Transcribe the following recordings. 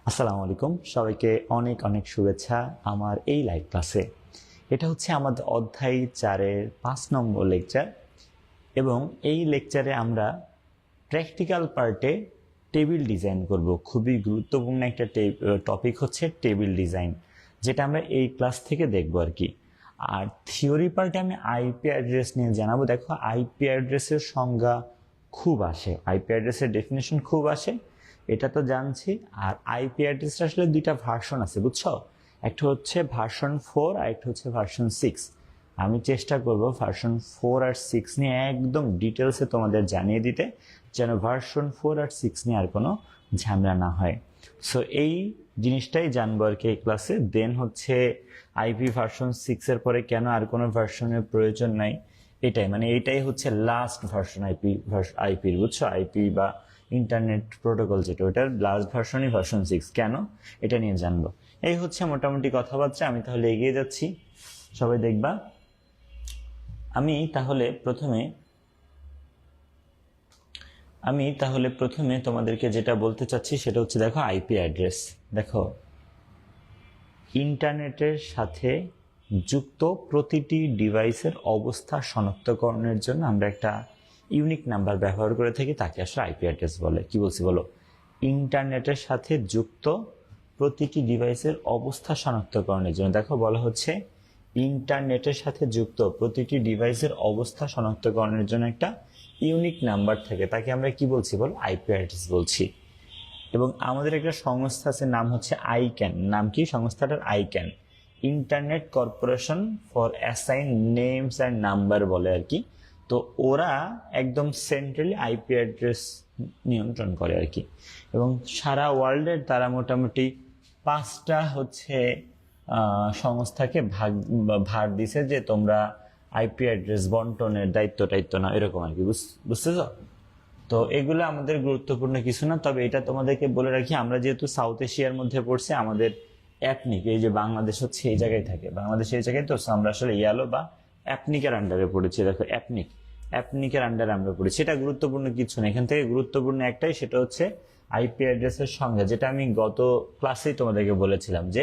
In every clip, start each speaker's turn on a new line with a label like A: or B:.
A: আসসালামু আলাইকুম, সবাইকে অনেক অনেক শুভেচ্ছা আমার এই লাইভ ক্লাসে। এটা হচ্ছে আমাদের অধ্যায় 4-এর 5 নম্বর লেকচার এবং এই লেকচারে আমরা প্র্যাকটিক্যাল পার্টে টেবিল ডিজাইন করব। খুবই গুরুত্বপূর্ণ একটা টপিক হচ্ছে টেবিল ডিজাইন, যেটা আমরা এই ক্লাস থেকে দেখব আর কি। আর থিওরি পার্টে আমি আইপি অ্যাড্রেস নিয়ে জানাবো। দেখো, আইপি অ্যাড্রেসের সংজ্ঞা খুব আসে, আইপি অ্যাড্রেসের ডেফিনেশন খুব আসে, এটা তো জানছি। আর আইপি অ্যাড্রেসটা আসলে দুইটা ভার্সন আছে, বুঝছো? একটা হচ্ছে ভার্সন 4 আর একটা হচ্ছে ভার্সন 6। আমি চেষ্টা করব ভার্সন 4 আর 6 নিয়ে একদম ডিটেলসে তোমাদের জানিয়ে দিতে, যেন ভার্সন 4 আর 6 নিয়ে আর কোনো ঝামেলা না হয়। সো এই জিনিসটাই জানবো আর কি এই ক্লাসে। দেন হচ্ছে আইপি ভার্সন 6 এর পরে কেন আর কোনো ভার্সনের প্রয়োজন নাই, এটাই হচ্ছে লাস্ট ভার্সন আইপির, বুঝছো? আইপি বা ইন্টারনেট প্রোটোকল যেটা, ওটার লাস্ট ভার্সনই ভার্সন 6। কেন, এটা নিয়ে জানবো। এই হচ্ছে মোটামুটি কথাবার্তা। আমি তাহলে এগিয়ে যাচ্ছি, সবাই দেখবা। আমি তাহলে প্রথমে তোমাদেরকে যেটা বলতে চাচ্ছি সেটা হচ্ছে, দেখো আইপি অ্যাড্রেস, দেখো ইন্টারনেটের সাথে যুক্ত প্রতিটি ডিভাইসের অবস্থা শনাক্তকরণের জন্য আমরা একটা ইউনিক নাম্বার ব্যবহার করে থাকি, তাকে আসলে আইপি অ্যাড্রেস বলে। কি বলছি বলো? ইন্টারনেটের সাথে যুক্ত প্রতিটি ডিভাইসের অবস্থা শনাক্তকরণের জন্য, দেখো বলা হচ্ছে ইন্টারনেটের সাথে যুক্ত প্রতিটি ডিভাইসের অবস্থা শনাক্তকরণের জন্য একটা ইউনিক নাম্বার থাকে, তাকে আমরা কি বলছি বলো? আইপি অ্যাড্রেস বলছি। এবং আমাদের একটা সংস্থা আছে, নাম হচ্ছে আইক্যান। নাম কি সংস্থাটার? ICANN, internet corporation for assign names and number বলে আর কি। তো ওরা একদম সেন্ট্রালি আইপি অ্যাড্রেস নিয়ন্ত্রণ করে আর কি। এবং সারা ওয়ার্ল্ডের তারা মোটামুটি 5টা হচ্ছে সংস্থাকে ভার দিছে যে তোমরা আইপি অ্যাড্রেস বন্টনের দায়িত্ব না, এরকম আর কি। বুঝতেছ? তো এগুলো আমাদের গুরুত্বপূর্ণ কিছু না, তবে এটা তোমাদেরকে বলে রাখি, আমরা যেহেতু সাউথ এশিয়ার মধ্যে পড়ছি, আমাদের অ্যাপনিক, এই যে বাংলাদেশ হচ্ছে এই জায়গায় থাকে, বাংলাদেশ এই জায়গায়, তো আমরা আসলে ইয়ালো বা অ্যাপনিকের আন্ডারে পড়েছি। দেখো অ্যাপনিকের আন্ডারে আমরা পড়েছি। এটা গুরুত্বপূর্ণ কিছু না, এখান থেকে গুরুত্বপূর্ণ একটাই, সেটা হচ্ছে আইপি অ্যাড্রেসের সংজ্ঞা, যেটা আমি গত ক্লাসেই তোমাদেরকে বলেছিলাম যে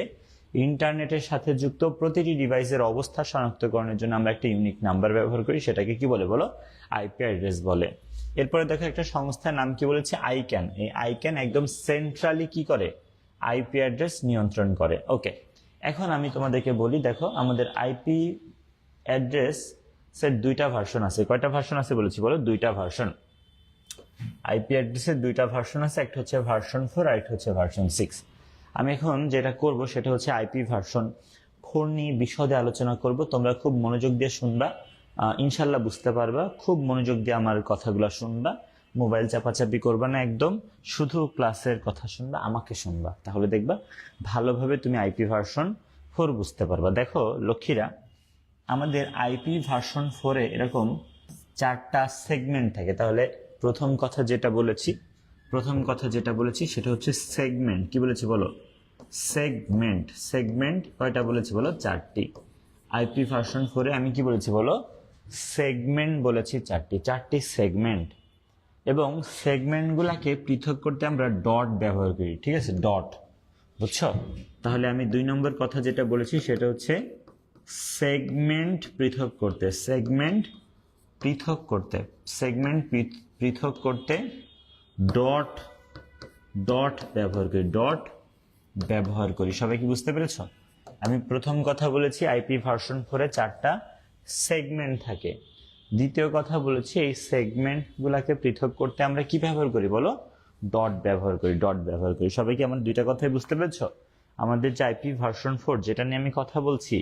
A: ইন্টারনেটের সাথে যুক্ত প্রতিটি ডিভাইসের অবস্থা শনাক্তকরণের জন্য আমরা একটা ইউনিক নাম্বার ব্যবহার করি, সেটাকে কি বলে বলো? আইপি অ্যাড্রেস বলে। এরপরে দেখো একটা সংস্থার নাম কি বলেছে? আইক্যান। এই আইক্যান একদম সেন্ট্রালি কি করে? আইপি অ্যাড্রেস নিয়ন্ত্রণ করে। ওকে, এখন আমি তোমাদেরকে বলি, দেখো আমাদের আইপি অ্যাড্রেস এর দুইটা ভার্সন আছে। কয়টা ভার্সন আছে বলেছি বলো? দুইটা ভার্সন। আইপি অ্যাড্রেসের দুইটা ভার্সন আছে, একটা হচ্ছে ভার্সন 4 আর একটা হচ্ছে ভার্সন 6। আমি এখন যেটা করব সেটা হচ্ছে আইপি ভার্সন 4 নিয়ে বিশদে আলোচনা করব। তোমরা খুব মনোযোগ দিয়ে শুনবা, ইনশাল্লাহ বুঝতে পারবা। খুব মনোযোগ দিয়ে আমার কথাগুলো শুনবা, মোবাইল চাপাচাপি করবা না, একদম শুধু ক্লাসের কথা শুনবা, আমাকে শুনবা, তাহলে দেখবা ভালোভাবে তুমি আইপি ভার্সন 4 বুঝতে পারবা। দেখো লক্ষ্মীরা, আমাদের আইপি ভার্সন 4-এ এরকম 4টা সেগমেন্ট থাকে। তাহলে প্রথম কথা যেটা বলেছি সেটা হচ্ছে সেগমেন্ট। কি বলেছি বলো? সেগমেন্ট কয়টা বলেছি বলো? 4টি। আইপি ভার্সন 4-এ আমি কি বলেছি বলো? সেগমেন্ট বলেছি 4টি সেগমেন্ট। এবং সেগমেন্টগুলোকে পৃথক করতে আমরা ডট ব্যবহার করি, ঠিক আছে? ডট, বুঝছো? তাহলে আমি 2 নম্বর কথা যেটা বলেছি সেটা হচ্ছে সেগমেন্ট পৃথক করতে ডট ব্যবহার করি। সবাই কি বুঝতে পেরেছ? আমি প্রথম কথা বলেছি আইপি ভার্সন 4-এ 4টা সেগমেন্ট থাকে। দ্বিতীয় কথা বলেছি এই সেগমেন্টগুলোকে পৃথক করতে আমরা কি ব্যবহার করি বলো? ডট ব্যবহার করি। সবাই কি আমার দুইটা কথাই বুঝতে পেরেছো? আমাদের যে আইপি ভার্সন 4 যেটা নিয়ে আমি কথা বলছি,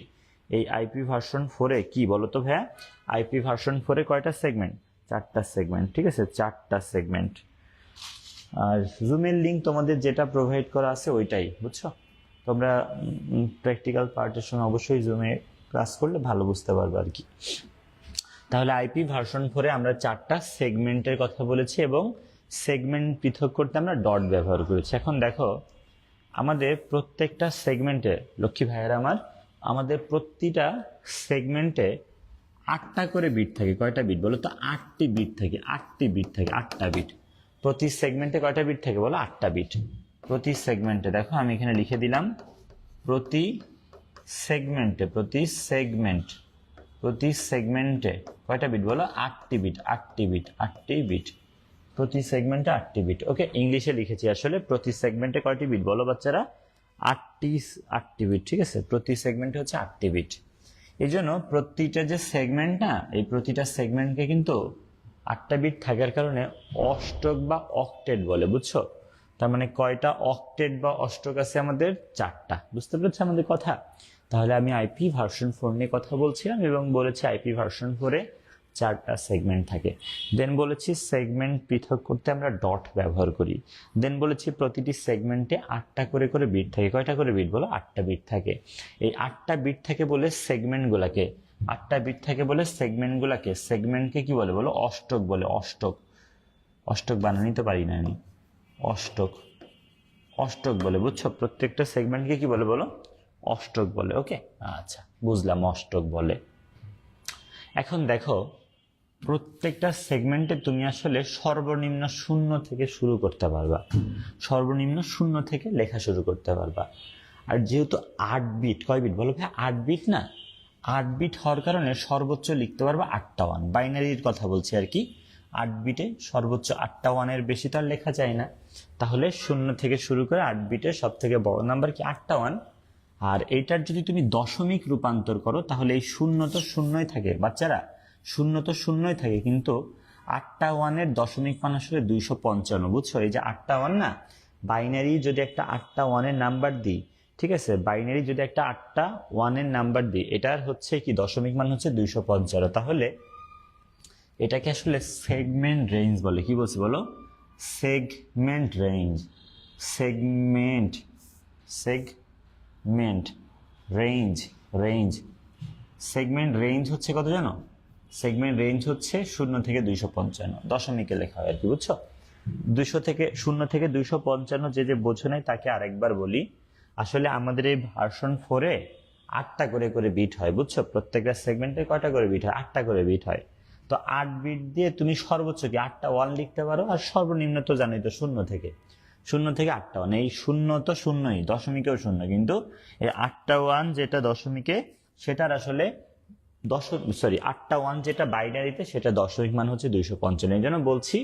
A: এই আইপি ভার্সন 4-এ কি বলো তো ভাইয়া? আইপি ভার্সন 4-এ কয়টা সেগমেন্ট? 4টা সেগমেন্ট, ঠিক আছে? 4টা সেগমেন্ট। আর জুমের লিঙ্ক তোমাদের যেটা প্রোভাইড করা আছে ওইটাই, বুঝছো? তোমরা প্র্যাকটিক্যাল পার্টের সময় অবশ্যই জুমে ক্লাস করলে ভালো বুঝতে পারবে আর কি। তাহলে আইপি ভার্সন 4-এ আমরা 4টা সেগমেন্টের কথা বলেছি এবং সেগমেন্ট পৃথক করতে আমরা ডট ব্যবহার করেছি। এখন দেখো আমাদের প্রত্যেকটা সেগমেন্টে, লক্ষ্মী ভাইয়েরা আমাদের প্রতিটা সেগমেন্টে 8টা করে বিট থাকে। কয়টা বিট বলো তো? 8টি বিট থাকে। 8টা বিট। প্রতি সেগমেন্টে কয়টা বিট থাকে বলো? 8টা বিট। প্রতি সেগমেন্টে, দেখো আমি এখানে লিখে দিলাম প্রতি সেগমেন্টে, প্রতি সেগমেন্টে কয়টা বিট বলো? 8টি বিট, প্রতি সেগমেন্টে 8টি বিট। ওকে, ইংলিশে লিখেছি আসলে প্রতি সেগমেন্টে কয়টি বিট বলো বাচ্চারা? 8টি বিট, ঠিক আছে। প্রতি সেগমেন্টে হচ্ছে 8টি বিট। এই জন্য প্রতিটা যে সেগমেন্ট না, এই প্রতিটা সেগমেন্টকে কিন্তু 8টা বিট থাকার কারণে অষ্টক বা অক্টেট বলে, বুঝছো? তার মানে কয়টা অক্টেট বা অষ্টক আছে আমাদের? 4টা। বুঝতে পেরেছো আমাদের কথা? তাহলে আমি আইপি ভার্সন 4 নিয়ে কথা বলছিলাম এবং বলেছি আইপি ভার্সন 4-এ 4টা সেগমেন্ট থাকে। দেন বলেছি সেগমেন্ট পৃথক করতে আমরা ডট ব্যবহার করি। দেন বলেছি প্রতিটি সেগমেন্টে 8টা করে বিট থাকে। কয়টা করে বিট বলো? 8টা বিট থাকে। এই 8টা বিট থাকে বলে সেগমেন্টগুলোকে, 8টা বিট থাকে বলে সেগমেন্টকে কি বলে বলো? অষ্টক বলে। অষ্টক বানানি তো পারি না আমি, অষ্টক বলে, বুঝছো? প্রত্যেকটা সেগমেন্টকে কি বলে বলো? অষ্টক বলে। ওকে, আচ্ছা বুঝলাম, অষ্টক বলে। এখন দেখো প্রত্যেকটা সেগমেন্টে তুমি আসলে সর্বনিম্ন 0 থেকে শুরু করতে পারবা, সর্বনিম্ন 0 থেকে লেখা শুরু করতে পারবা। আর যেহেতু 8 বিট, কয় বিট বলো ভাই? 8 বিট না, 8 বিট হওয়ার কারণে সর্বোচ্চ লিখতে পারবা 8টা ওয়ান। বাইনারির কথা বলছি আর কি। 8 বিটে সর্বোচ্চ 8টা ওয়ানের বেশি তো আর লেখা যায় না। তাহলে 0 থেকে শুরু করে 8 বিটের সব থেকে বড় নাম্বার কি? 8টা ওয়ান। আর এইটার যদি তুমি দশমিক রূপান্তর করো তাহলে এই 0 তো 0ই থাকে বাচ্চারা, 0 তো 0ই থাকে, কিন্তু 8টা ওয়ানের দশমিক মান আসলে 255, বুঝছো? এই যে 8টা ওয়ান না, বাইনারি যদি একটা 8টা ওয়ানের নাম্বার দিই, ঠিক আছে, বাইনারি যদি একটা 8টা ওয়ানের নাম্বার দিই, এটার হচ্ছে কি দশমিক মান হচ্ছে 255। তাহলে এটাকে আসলে সেগমেন্ট রেঞ্জ বলে। কি বলছি বলো? সেগমেন্ট রেঞ্জ, সেগমেন্ট রেঞ্জ হচ্ছে কত জানো? সেগমেন্ট রেঞ্জ হচ্ছে 0 থেকে 255, দশমিকে লেখা হয় আর কি, বুঝছো? 0 থেকে 255 যে বোঝো নাই তাকে আরেকবার বলি। আসলে আমাদের এই ভার্সন 4-এ 8টা করে বিট হয়, বুঝছো? প্রত্যেকটা সেগমেন্টে কয়টা করে বিট হয়? 8টা করে বিট হয়। তো 8 বিট দিয়ে তুমি সর্বোচ্চ কি 8টা ওয়ান লিখতে পারো, আর সর্বনিম্ন তো জানোই তো 0 থেকে 8টা ওয়ান। এই 0 তো 0ই, দশমিকেও 0, কিন্তু এই 8টা ওয়ান যেটা দশমিকে সেটার আসলে 8টা ওয়ান যেটা বাইনারিতে সেটা দশমিক মান হচ্ছে 255। এই জন্য বলছি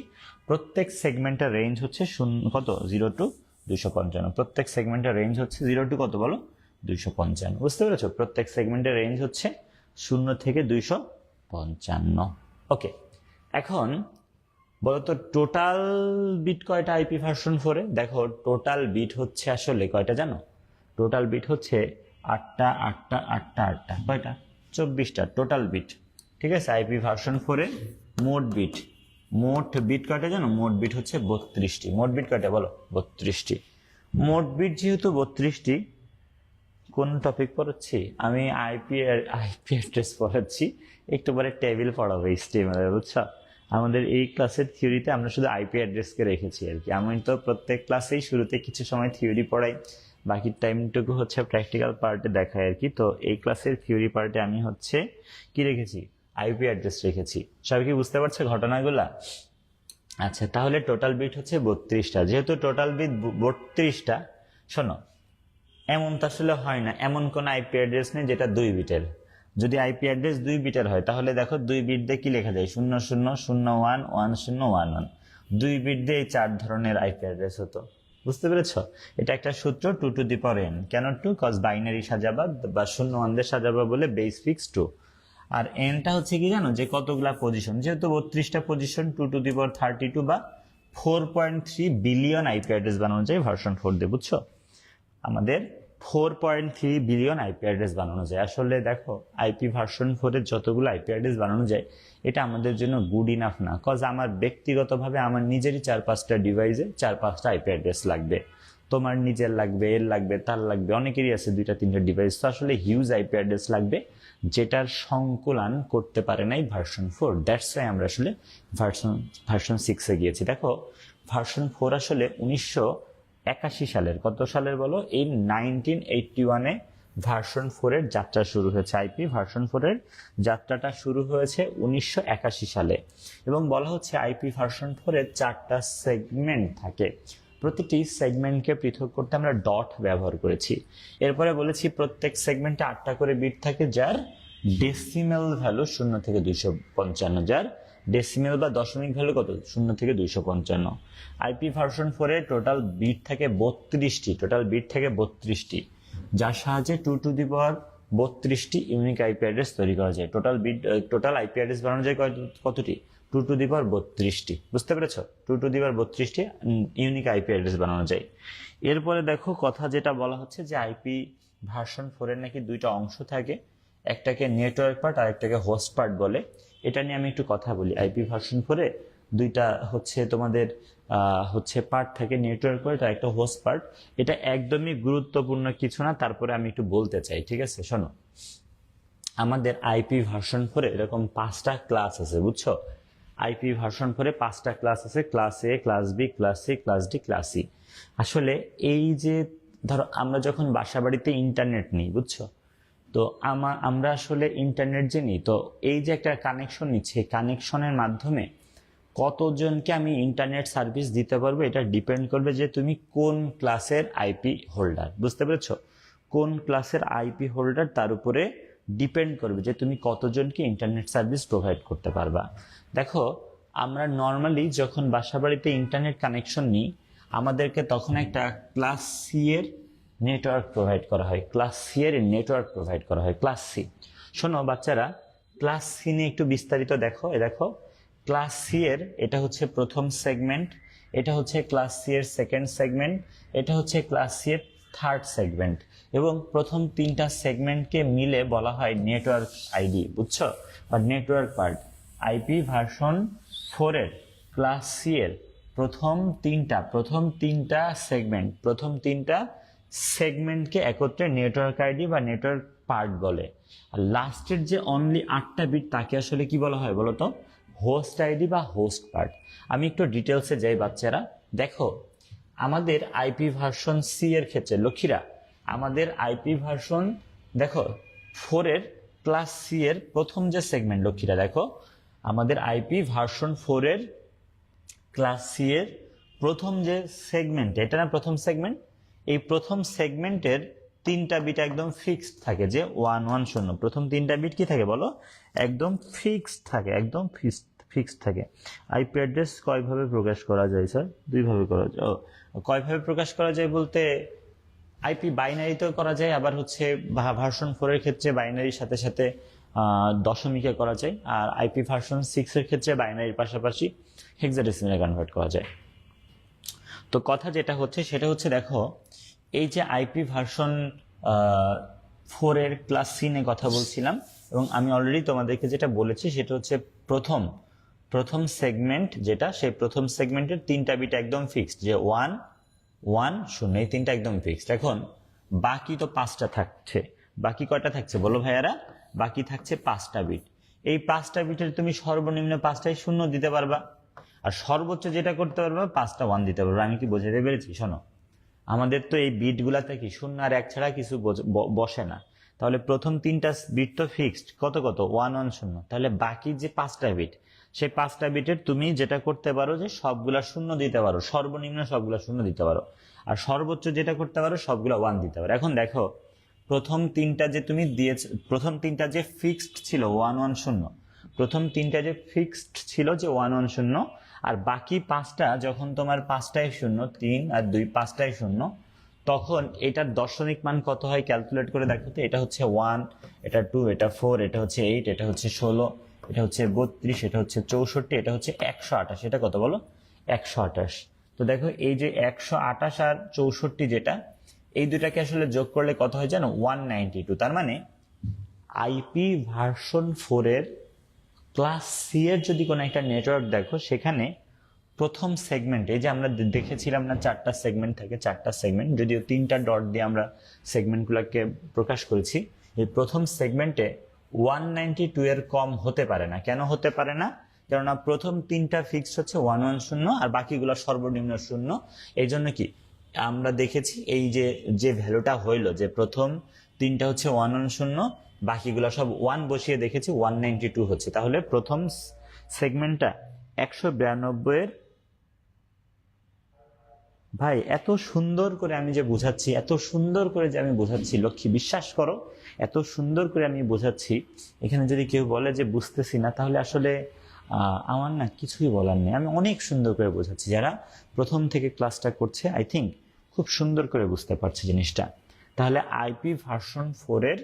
A: প্রত্যেক সেগমেন্টের রেঞ্জ হচ্ছে কত? 0 টু 255। প্রত্যেক সেগমেন্টের রেঞ্জ হচ্ছে 0 টু কত বলো? 255। বুঝতে পেরেছো? প্রত্যেক সেগমেন্টের রেঞ্জ হচ্ছে 0 থেকে 255। ওকে, এখন বলতো টোটাল বিট কয়টা আইপি ভার্সন 4-এ? দেখো টোটাল বিট হচ্ছে আসলে কয়টা জানো? টোটাল বিট হচ্ছে 8টা। কয়টা? 24টা টোটাল বিট, ঠিক আছে। আইপি ভার্সন 4-এ মোট বিট কয়টা জানো? মোট বিট হচ্ছে 32টি। মোট বিট কয়টা বলো? 32টি। মোট বিট যেহেতু 32টি, কোন টপিক পড়াচ্ছি আমি? আইপি অ্যাড্রেস পড়াচ্ছি, একটু পরে টেবিল পড়াবো HTML, বুঝছো? আমাদের এই ক্লাসের থিওরিতে আমরা শুধু আইপি অ্যাড্রেসকে রেখেছি আর কি। আমি তো প্রত্যেক ক্লাসেই শুরুতে কিছু সময় থিওরি পড়াই, বাকি টাইমটুকু হচ্ছে প্র্যাকটিক্যাল পার্টে দেখাই আর কি। তো এই ক্লাসের থিওরি পার্টে আমি হচ্ছে কি রেখেছি? আইপি অ্যাড্রেস রেখেছি। সবাই কি বুঝতে পারছে ঘটনাগুলা? আচ্ছা, তাহলে টোটাল বিট হচ্ছে 32টা। যেহেতু টোটাল বিট 32টা, শোনো, এমন তো আসলে হয় না, এমন কোন আইপি অ্যাড্রেস নেই যেটা 2 বিটের। যদি আইপি অ্যাড্রেস 2 বিটের হয় তাহলে দেখো 2 বিট দিয়ে কি লেখা যায়? 00011011। 2 বিট দিয়ে এই 4 ধরনের আইপি অ্যাড্রেস হতো। বুঝতে পেরেছো? এটা একটা সূত্র, 2 টু দি পাওয়ার n। কেন 2? কজ বাইনারি সাজাবা বা 0-1 দিয়ে সাজাবা বলে বেস ফিক্স 2। আর এনটা হচ্ছে কি জানো? যে কতগুলা পজিশন, যেহেতু 32টা পজিশন, 2 টু দি পাওয়ার 32 বা 4.3 বিলিয়ন আইপি অ্যাড্রেস বানানো যায় ভার্সন 4 দিয়ে, বুঝছো? আমাদের 4.3 বিলিয়ন আইপি অ্যাড্রেস বানানো যায়। আসলে দেখো আইপি ভার্সন 4-এর যতগুলো আইপি অ্যাড্রেস বানানো যায় এটা আমাদের জন্য গুড ইনাফ না, কজ আমার ব্যক্তিগতভাবে আমার নিজেরই 4-5টা ডিভাইসে 4-5টা আইপি অ্যাড্রেস লাগবে। তোমার নিজের লাগবে, এর লাগবে, তার লাগবে, অনেকেরই আছে 2-3টা ডিভাইস। তো আসলে হিউজ আইপি অ্যাড্রেস লাগবে যেটার সংকুলান করতে পারে নাই ভার্সন 4। দ্যাটস ওয়াই আমরা আসলে ভার্সন 6-এ গিয়েছি। দেখো ভার্সন 4 আসলে 1981 সালের, কত সালের বলো? এই 1981-এ ভার্সন 4-এর যাত্রা শুরু হয়েছে। আইপি ভার্সন 4-এর যাত্রাটা শুরু হয়েছে 1981 সালে, এবং বলা হচ্ছে আইপি ভার্সন 4-এর 4টা সেগমেন্ট থাকে। প্রতিটি সেগমেন্টকে পৃথক করতে আমরা ডট ব্যবহার করেছি। এরপরে বলেছি প্রত্যেক সেগমেন্টে 8টা করে বিট থাকে, যার ডেসিমেল ভ্যালু 0 থেকে 255, যার ডেসিমেল বা দশমিক ভ্যালু কত, 0 থেকে 255। আইপি ভার্সন 4 এ টোটাল বিট থাকে 32টি, যার সাহায্যে 2 টু দি পাওয়ার 32টি ইউনিক আইপি অ্যাড্রেস তৈরি করা যায়। টোটাল আইপি অ্যাড্রেস বানানো যায় কতটি, 2 টু দি পাওয়ার 32টি। বুঝতে পেরেছ, 2 টু দি পাওয়ার 32টি ইউনিক আইপি অ্যাড্রেস বানানো যায়। এরপরে দেখো কথা যেটা বলা হচ্ছে যে আইপি ভার্সন 4 এর নাকি 2টা অংশ থাকে, একটাকে নেটওয়ার্ক পার্ট আর একটাকে হোস্ট পার্ট বলে। এটা নিয়ে আমি একটু কথা বলি। আইপি ভার্সন 4 এ 2টা হচ্ছে তোমাদের পার্ট থাকে, নেটওয়ার্ক পার্ট আর একটা হোস্ট পার্ট। এটা একদমই গুরুত্বপূর্ণ কিছু না, তারপরে আমি একটু বলতে চাই, ঠিক আছে? শোনো, আমাদের আইপি ভার্সন 4 এ এরকম 5টা ক্লাস আছে, বুঝছো? আইপি ভার্সন 4 এ 5টা ক্লাস আছে, class A, class B, class C, class D, class C. আসলে এই যে ধরো আমরা যখন বাসা বাড়িতে ইন্টারনেট নিই, বুঝছো, তো আমরা আসলে ইন্টারনেট যে নিই, তো এই যে একটা কানেকশন নিচ্ছে, কানেকশনের মাধ্যমে কতজনকে আমি ইন্টারনেট সার্ভিস দিতে পারবো এটা ডিপেন্ড করবে যে তুমি কোন ক্লাসের আইপি হোল্ডার। বুঝতে পেরেছো? কোন ক্লাসের আইপি হোল্ডার তার উপরে ডিপেন্ড করবে যে তুমি কতজনকে ইন্টারনেট সার্ভিস প্রোভাইড করতে পারবা। দেখো, আমরা নর্মালি যখন বাসা বাড়িতে ইন্টারনেট কানেকশন নিই, আমাদেরকে তখন একটা ক্লাস সি এর নেটওয়ার্ক প্রোভাইড করা হয়, ক্লাস সি এর নেটওয়ার্ক প্রোভাইড করা হয়, ক্লাস সি। শোনো বাচ্চারা, ক্লাস সি নিয়ে একটু বিস্তারিত দেখো। দেখো, ক্লাস সি এর এটা হচ্ছে প্রথম সেগমেন্ট, এটা হচ্ছে ক্লাস সি এর সেকেন্ড সেগমেন্ট, এটা হচ্ছে ক্লাস সি এর থার্ড সেগমেন্ট, এবং প্রথম 3টা সেগমেন্টকে মিলে বলা হয় নেটওয়ার্ক আইডি, বুঝছো, বা নেটওয়ার্ক পার্ট। আইপি ভার্সন 4 এর ক্লাস সি এর প্রথম তিনটা সেগমেন্টকে একত্রে নেটওয়ার্ক আইডি বা নেটওয়ার্ক পার্ট বলে। আর লাস্টের যে অনলি 8টা বিট তাকে আসলে কি বলা হয় বলো তো? হোস্ট আইডি বা হোস্ট পার্ট। আমি একটু ডিটেলসে যাই বাচ্চারা। দেখো, আমাদের আইপি ভার্সন সি এর ক্ষেত্রে লক্ষ্মীরা, আমাদের আইপি ভার্সন দেখো 4 এর ক্লাস সি এর প্রথম যে সেগমেন্ট, লক্ষ্মীরা দেখো, আমাদের আইপি ভার্সন 4 এর ক্লাস সি এর প্রথম যে সেগমেন্ট, এটা না প্রথম সেগমেন্ট, এই প্রথম সেগমেন্টের 3টা বিট একদম ফিক্সড থাকে, যে 110। প্রথম 3টা বিট কি থাকে বলো? একদম ফিক্সড থাকে, একদম ফিক্সড থাকে। আইপি অ্যাড্রেস কয়ভাবে প্রকাশ করা যায় স্যার? 2ভাবে করা যায়। কয়ভাবে প্রকাশ করা যায় বলতে, আইপি বাইনারিতেও করা যায়, আবার হচ্ছে ভার্সন 4 এর ক্ষেত্রে বাইনারির সাথে সাথে দশমিকে করা যায়, আর আইপি ভার্সন 6 এর ক্ষেত্রে বাইনারির পাশাপাশি হেক্সাডেসিমালে কনভার্ট করা যায়। তো কথা যেটা হচ্ছে সেটা হচ্ছে, দেখো, এই যে আইপি ভার্সন 4 এর ক্লাস সি নিয়ে কথা বলছিলাম, এবং আমি অলরেডি তোমাদেরকে যেটা বলেছি সেটা হচ্ছে প্রথম সেগমেন্ট যেটা, সেই প্রথম সেগমেন্টের 3টা বিট একদম ফিক্সড, যে 1 1 0, এই 3টা একদম ফিক্সড। এখন বাকি তো 5টা থাকছে, বাকি কয়টা থাকছে বলো ভাইয়ারা? বাকি থাকছে 5টা বিট। এই 5টা বিটের তুমি সর্বনিম্ন 5টাই 0 দিতে পারবা, আর সর্বোচ্চ যেটা করতে পারবা 5টা 1 দিতে পারবা। আমি কি বোঝাতে পেরেছি? শোনো, আমাদের তো এই বিটগুলাতে কি 0 আর 1 ছাড়া কিছু বসে না। তাহলে প্রথম 3টা বিট তো ফিক্সড, কত 1 1 0। তাহলে বাকি যে 5টা বিট, সেই 5টা বিটের তুমি যেটা করতে পারো যে সবগুলা 0 দিতে পারো, সর্বনিম্ন সবগুলা 0 দিতে পারো, আর সর্বোচ্চ যেটা করতে পারো সবগুলা 1 দিতে পারো। এখন দেখো, প্রথম 3টা যে তুমি দিয়েছো, প্রথম 3টা যে ফিক্সড ছিল 1 1 0, প্রথম 3টা যে ফিক্সড ছিল যে 1 1 0, আর বাকি 5টা যখন তোমার 5টায় 0, 3 আর 2 5টায় 0, তখন এটার দশমিক মান কত হয় ক্যালকুলেট করে দেখো তো। এটা হচ্ছে 1, এটা 2, এটা 4, এটা হচ্ছে 8, এটা হচ্ছে 16, এটা হচ্ছে 32, এটা হচ্ছে 64, এটা হচ্ছে 128। এটা কত বলো? 128। তো দেখো, এই যে 128 আর 64 যেটা, এই দুটাকে আসলে যোগ করলে কত হয় জানো? 192। তার মানে আইপি ভার্সন 4 এর ক্লাস সি এর যদি কোনো একটা নেটওয়ার্ক দেখো, সেখানে প্রথম সেগমেন্টে, যে আমরা দেখেছিলাম না 4টা সেগমেন্ট থাকে, 4টা সেগমেন্ট, যদিও 3টা ডট দিয়ে আমরা সেগমেন্টগুলোকে প্রকাশ করেছি, এই প্রথম সেগমেন্টে 192 এর কম হতে পারে না। কেন হতে পারে না? কেননা প্রথম 3টা ফিক্সড হচ্ছে 1 1 0, আর বাকিগুলো সর্বনিম্ন 0। এই জন্য কি আমরা দেখেছি, এই যে ভ্যালুটা হইলো, যে প্রথম 3টা হচ্ছে 1 1 0, বাকিগুলো সব 1 বসিয়ে দেখেছি 192 হচ্ছে। তাহলে প্রথম সেগমেন্টটা 192 এর ভাই এত সুন্দর করে আমি যে বোঝাচ্ছি, এত সুন্দর করে যে আমি বোঝাচ্ছি লক্ষ্মী, বিশ্বাস করো এত সুন্দর করে আমি বোঝাচ্ছি, এখানে যদি কেউ বলে যে বুঝতেছি না, তাহলে আসলে আমার না কিছুই বলার নেই। আমি অনেক সুন্দর করে বোঝাচ্ছি, যারা প্রথম থেকে ক্লাসটা করছে আই থিঙ্ক খুব সুন্দর করে বুঝতে পারছে জিনিসটা। তাহলে আইপি ভার্সন 4-এর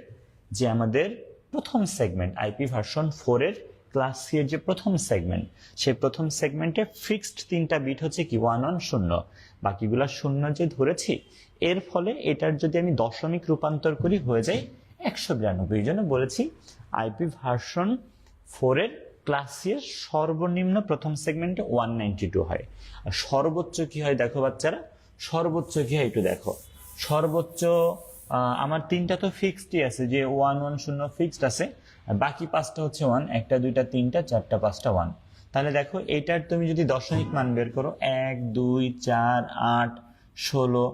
A: যে আমাদের প্রথম সেগমেন্ট, আইপি ভার্সন 4-এর ক্লাস সি এর যে প্রথম সেগমেন্ট, সেই প্রথম সেগমেন্টে ফিক্সড 3টা বিট হচ্ছে কি 1 1 0, বাকিগুলা শূন্য যে ধরেছি, এর ফলে এটার যদি আমি দশমিক রূপান্তর করি হয়ে যায় 192। এই জন্য বলেছি আইপি ভার্সন 4-এর ক্লাস সি এর সর্বনিম্ন প্রথম সেগমেন্টে 192 হয়। আর সর্বোচ্চ কি হয় দেখো বাচ্চারা, সর্বোচ্চ কি হয় একটু দেখো। সর্বোচ্চ আমার 3টা তো ফিক্সডই আছে, যে 1 1 0 ফিক্সড আছে, আর বাকি 5টা হচ্ছে 1, 1টা 2টা 3টা 4টা 5টা 1। তাহলে দেখো এটার তুমি যদি দশমিক মান বের করো, 1 2 4 8 16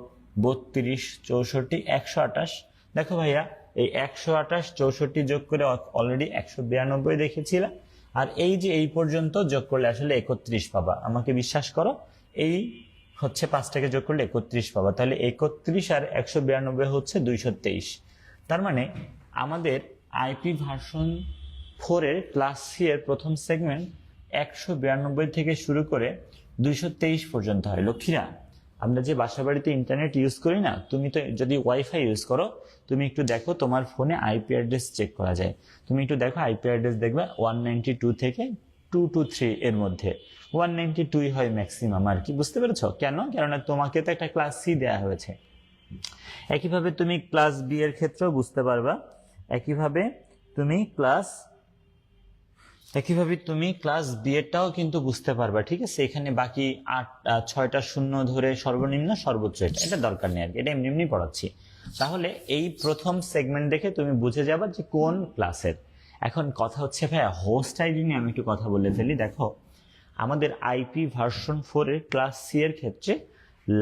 A: 32 64 128। দেখো ভাইয়া এই 128 64 যোগ করে অলরেডি 192 দেখেছিলাম, আর এই যে এই পর্যন্ত যোগ করলে আসলে 31 পাবা। আমাকে বিশ্বাস করো, এই হচ্ছে 5টাকে যোগ করলে 31 পাবা। তাহলে 31 আর 192 হচ্ছে 223। তার মানে আমাদের আইপি ভার্সন 4-এর ক্লাস সি এর প্রথম সেগমেন্ট 192 থেকে শুরু করে 223 পর্যন্ত হয়। লক্ষ্মীরা, আমরা যে বাসা বাড়িতে ইন্টারনেট ইউজ করি না, তুমি তো যদি ওয়াইফাই ইউজ করো, তুমি একটু দেখো তোমার ফোনে আইপি অ্যাড্রেস চেক করা যায়। তুমি একটু দেখো আইপি অ্যাড্রেস দেখবে 192 থেকে 223 এর মধ্যে। 192 হয় ম্যাক্সিমাম আর কি, বুঝতে পেরেছ কেন? কেননা তোমাকে তো একটা ক্লাস সি দেওয়া হয়েছে। একইভাবে তুমি ক্লাস বি এর ক্ষেত্রেও বুঝতে পারবা, একইভাবে তুমি ক্লাস বি এরটাও কিন্তু বুঝতে পারবা, ঠিক আছে? এখানে বাকি 6টা শূন্য ধরে সর্বনিম্ন সর্বোচ্চ, এটা দরকার নেই আর কি, এটা এমনি এমনি পড়াচ্ছি। তাহলে এই প্রথম সেগমেন্ট দেখে তুমি বুঝে যাবা যে কোন ক্লাসের। এখন কথা হচ্ছে ভাইয়া হোস্ট আইডি নিয়ে আমি একটু কথা বলে ফেলি। দেখো আমাদের আইপি ভার্সন 4-এর ক্লাস সি এর ক্ষেত্রে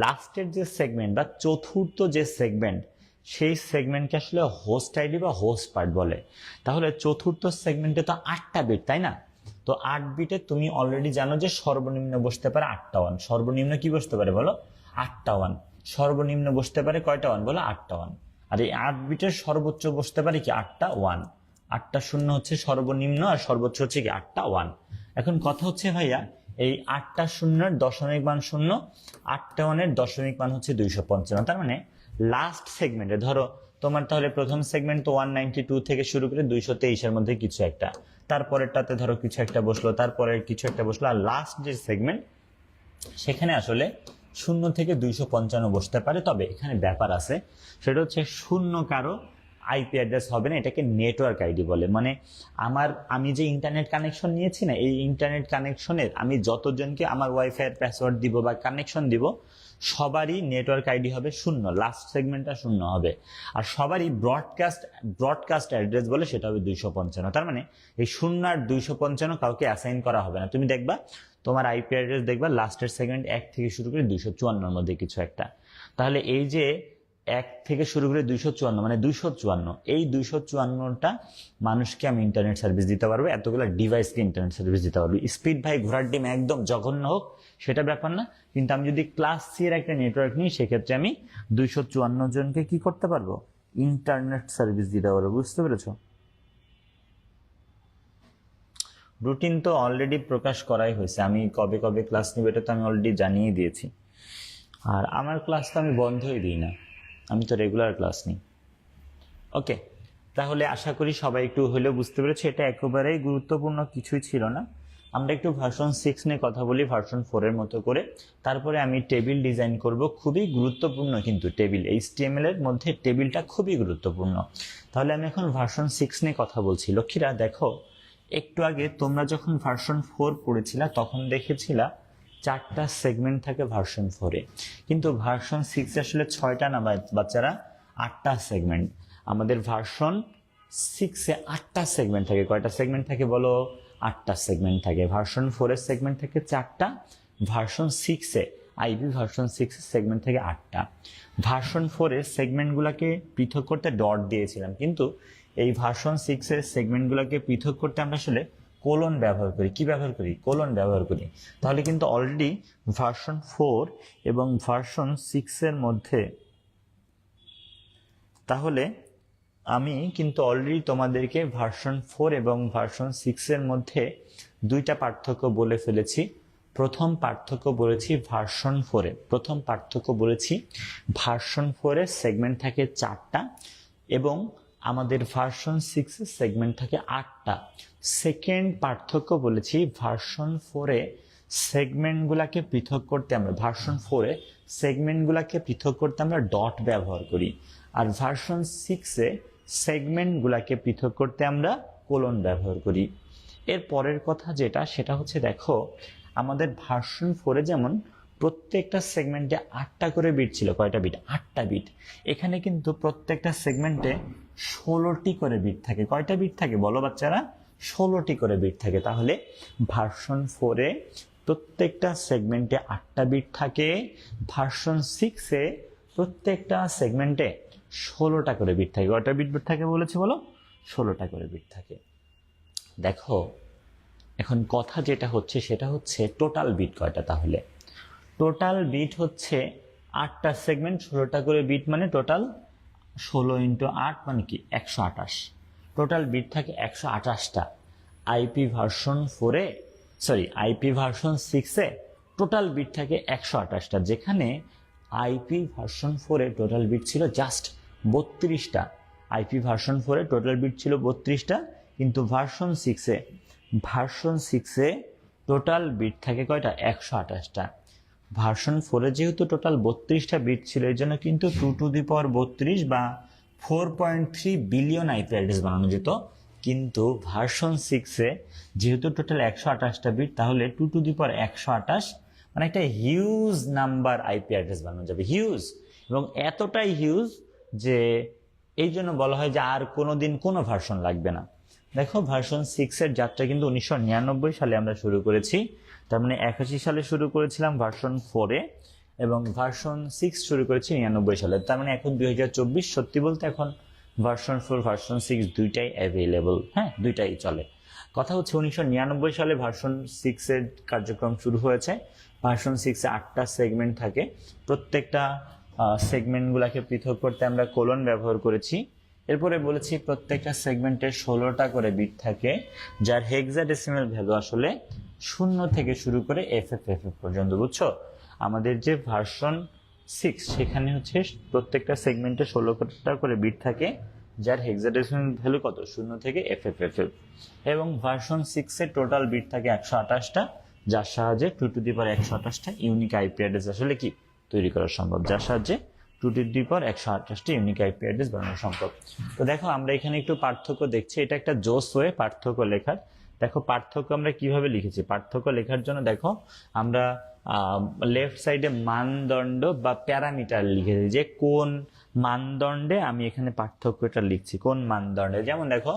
A: লাস্টের যে সেগমেন্ট বা চতুর্থ যে সেগমেন্ট, সেই সেগমেন্টকে আসলে হোস্ট আইডি বা হোস্ট পার্ট বলে। তাহলে চতুর্থ সেগমেন্টে তো 8টা বিট, তাই না? তো 8 বিটে তুমি অলরেডি জানো যে সর্বনিম্ন বসতে পারে 8টা 1। সর্বনিম্ন কি বসতে পারে বলো? 8টা 1। সর্বনিম্ন বসতে পারে কয়টা 1 বলো? 8টা 1। আর এই 8 বিটের সর্বোচ্চ বসতে পারে কি 8টা 1। 8টা 0 হচ্ছে সর্বনিম্ন, আর সর্বোচ্চ হচ্ছে কি 8টা 1। এখন কথা হচ্ছে ভাইয়া, এই 8টা 0-এর দশমিক মান 0, 8টা 1-এর দশমিক মান হচ্ছে 255। তার মানে লাস্ট সেগমেন্টে ধরো তোমার, তাহলে প্রথম সেগমেন্ট তো 192 থেকে শুরু করে 223-এর মধ্যে কিছু একটা, তারপরেরটাতে ধরো কিছু একটা বসলো, তারপরের কিছু একটা বসলো, আর লাস্ট যে সেগমেন্ট সেখানে আসলে 0 থেকে 255 বসতে পারে। তবে এখানে ব্যাপার আছে, সেটা হচ্ছে শূন্য কারো আইপি অ্যাড্রেস হবে না, এটাকে নেটওয়ার্ক আইডি বলে। মানে আমি যে ইন্টারনেট কানেকশন নিয়েছি না, এই ইন্টারনেট কানেকশনের আমি যতজনকে আমার ওয়াইফাই এর পাসওয়ার্ড দিব বা কানেকশন দিব, সবারই নেটওয়ার্ক আইডি হবে 0, লাস্ট সেগমেন্টটা 0 হবে। আর সবারই ব্রডকাস্ট অ্যাড্রেস বলে, সেটা হবে 255। তার মানে এই 0 আর 255 কাউকে অ্যাসাইন করা হবে না। তুমি দেখবা তোমার আইপি অ্যাড্রেস দেখবা লাস্টের সেগমেন্ট 1 থেকে শুরু করে 254-এর মধ্যে কিছু একটা। তাহলে এই যে 1 থেকে শুরু করে 254, মানে 254, এই 254টা মানুষকে আমি ইন্টারনেট সার্ভিস দিতে পারবো, এতগুলো ডিভাইসকে ইন্টারনেট সার্ভিস দিতে পারবো। স্পিড ভাই ঘোড়ার ডিম একদম জঘন্য হোক সেটা ব্যাপার না, কিন্তু আমি যদি ক্লাস সি এর একটা নেটওয়ার্ক নিই, সেক্ষেত্রে আমি 254 জনকে কি করতে পারবো? ইন্টারনেট সার্ভিস দিতে পারবো। বুঝতে পেরেছো? রুটিন তো অলরেডি প্রকাশ করাই হয়েছে, আমি কবে কবে ক্লাস নিব এটা তো আমি অলরেডি জানিয়ে দিয়েছি। আর আমার ক্লাস তো আমি বন্ধই দিই না, আমি তো রেগুলার ক্লাস নিই। ওকে, তাহলে আশা করি সবাই একটু হলেও বুঝতে পেরেছে, এটা একেবারেই গুরুত্বপূর্ণ কিছুই ছিল না। আমরা একটু ভার্সন 6 নিয়ে কথা বলি ভার্সন 4-এর মতো করে, তারপরে আমি টেবিল ডিজাইন করব। খুবই গুরুত্বপূর্ণ কিন্তু টেবিল, HTML এর মধ্যে টেবিলটা খুবই গুরুত্বপূর্ণ। তাহলে আমি এখন ভার্সন 6 নিয়ে কথা বলছি। লক্ষ্মীরা দেখো, একটু আগে তোমরা যখন ভার্সন 4 পড়েছিলা তখন দেখেছিলা 4টা সেগমেন্ট থাকে ভার্সন 4-এ, কিন্তু ভার্সন 6-এ আসলে 6টা না বাচ্চারা, 8টা সেগমেন্ট। আমাদের ভার্সন 6-এ 8টা সেগমেন্ট থাকে। কয়টা সেগমেন্ট থাকে বলো? 8টা সেগমেন্ট থাকে। ভার্সন 4-এর সেগমেন্ট থাকে 4টা, ভার্সন 6-এ আইপি ভার্সন 6-এর সেগমেন্ট থেকে 8টা। ভার্সন 4-এর সেগমেন্টগুলোকে পৃথক করতে ডট দিয়েছিলাম, কিন্তু এই ভার্সন 6-এর সেগমেন্টগুলোকে পৃথক করতে আমরা আসলে কোলন ব্যবহার করি, কি ব্যবহার করি, কোলন ব্যবহার করি, তাহলে কিন্তু অলরেডি ভার্সন 4 এবং ভার্সন 6 এর মধ্যে, তাহলে আমি কিন্তু অলরেডি তোমাদেরকে ভার্সন 4 এবং ভার্সন 6 এর মধ্যে দুইটা পার্থক্য বলে ফেলেছি। প্রথম পার্থক্য বলেছি ভার্সন 4-এ, প্রথম পার্থক্য বলেছি ভার্সন 4-এর সেগমেন্ট থাকে 4টা এবং আমাদের ভার্সন 6-এর সেগমেন্ট থাকে 8টা। সেকেন্ড পার্থক্য বলেছি ভার্সন 4-এ সেগমেন্টগুলোকে পৃথক করতে আমরা, ভার্সন 4-এ সেগমেন্টগুলোকে পৃথক করতে আমরা ডট ব্যবহার করি, আর ভার্সন 6-এ সেগমেন্টগুলোকে পৃথক করতে আমরা কোলন ব্যবহার করি। এর পরের কথা যেটা, সেটা হচ্ছে দেখো আমাদের ভার্সন 4-এ যেমন প্রত্যেকটা সেগমেন্টে 8টা করে বিট ছিল, কয়টা বিট, 8টা বিট। এখানে কিন্তু প্রত্যেকটা সেগমেন্টে 16টি করে বিট থাকে। কয়টা বিট থাকে বলো বাচ্চারা, 16টি করে বিট থাকে। তাহলে ভার্সন 4-এ প্রত্যেকটা সেগমেন্টে 8টা বিট থাকে, ভার্সন 6-এ প্রত্যেকটা সেগমেন্টে 16টা করে বিট থাকে। কয়টা বিট থাকে বলেছি বলো, 16টা করে বিট থাকে। দেখো এখন কথা যেটা হচ্ছে সেটা হচ্ছে টোটাল বিট কয়টা, তাহলে টোটাল বিট হচ্ছে 8টা সেগমেন্ট 16টা করে বিট, মানে টোটাল 16 × 8 মানে কি 128। টোটাল বিট থাকে 128টা। আইপি ভার্সন 4-এ, সরি আইপি ভার্সন 6-এ টোটাল বিট থাকে 128টা, যেখানে আইপি ভার্সন 4-এ টোটাল বিট ছিল জাস্ট 32টা। আইপি ভার্সন 4-এ টোটাল বিট ছিল 32টা, কিন্তু ভার্সন 6-এ টোটাল বিট থাকে কয়টা, 128টা। ভার্সন 4-এ যেহেতু টোটাল 32টা বিট ছিল, এই জন্য কিন্তু 2^32 বা 4.3 বিলিয়ন আইপি অ্যাড্রেস বানানো যেত। কিন্তু ভার্সন 6-এ যেহেতু টোটাল 128টা বিট, তাহলে 2^128 মানে একটা হিউজ নাম্বার আইপি অ্যাড্রেস বানানো যাবে, হিউজ, এবং এতটাই হিউজ যে এই জন্য বলা হয় যে আর কোনোদিন কোনো ভার্সন লাগবে না। দেখো ভার্সন 6-এর যাত্রা কিন্তু 1999 সালে আমরা শুরু করেছি, তার মানে 81 সালে শুরু করেছিলাম ভার্সন 4-এ, এবং ভার্সন 6 শুরু করেছি 99 সালে। তার মানে এখন 2024, সত্যি বলতে এখন ভার্সন 4 ভার্সন 6 দুইটাই অ্যাভেলেবল, হ্যাঁ দুইটাই চলে। কথা হচ্ছে 1999 সালে ভার্সন 6-এর কার্যক্রম শুরু হয়েছে। ভার্সন 6-এ 8টা সেগমেন্ট থাকে, প্রত্যেকটা সেগমেন্টগুলোকে পৃথক করতে আমরা কোলন ব্যবহার করেছি। এরপরে বলেছি প্রত্যেকটা সেগমেন্টে 16টা করে বিট থাকে, যার হেক্সাডেসিমাল ভ্যালু আসলে 0 থেকে শুরু করে FFFF পর্যন্ত, বুঝছো? আমাদের যে ভার্সন 6 সেখানে হচ্ছে প্রত্যেকটা সেগমেন্টে 16টা করে বিট থাকে, যার হেক্সাডেসিমাল ভ্যালু কত, 0 থেকে FFFF। এবং ভার্সন 6-এর টোটাল বিট থাকে 128টা, যার সাহায্যে 2^128টা ইউনিক আইপি অ্যাড্রেস আসলে কি তৈরি করা সম্ভব, যার সাহায্যে 2^128টা ইউনিক আইপি অ্যাড্রেস বানানো সম্ভব। তো দেখো আমরা এখানে একটু পার্থক্য দেখছি, এটা একটা জোস ওয়ে পার্থক্য লেখার। দেখো পার্থক্য আমরা কিভাবে লিখেছি, পার্থক্য লেখার জন্য দেখো আমরা লেফট সাইডে মানদণ্ড বা প্যারামিটার লিখেছি, যে কোন মানদণ্ডে আমি এখানে পার্থক্যটা লিখছি, কোন মানদণ্ডে। যেমন দেখো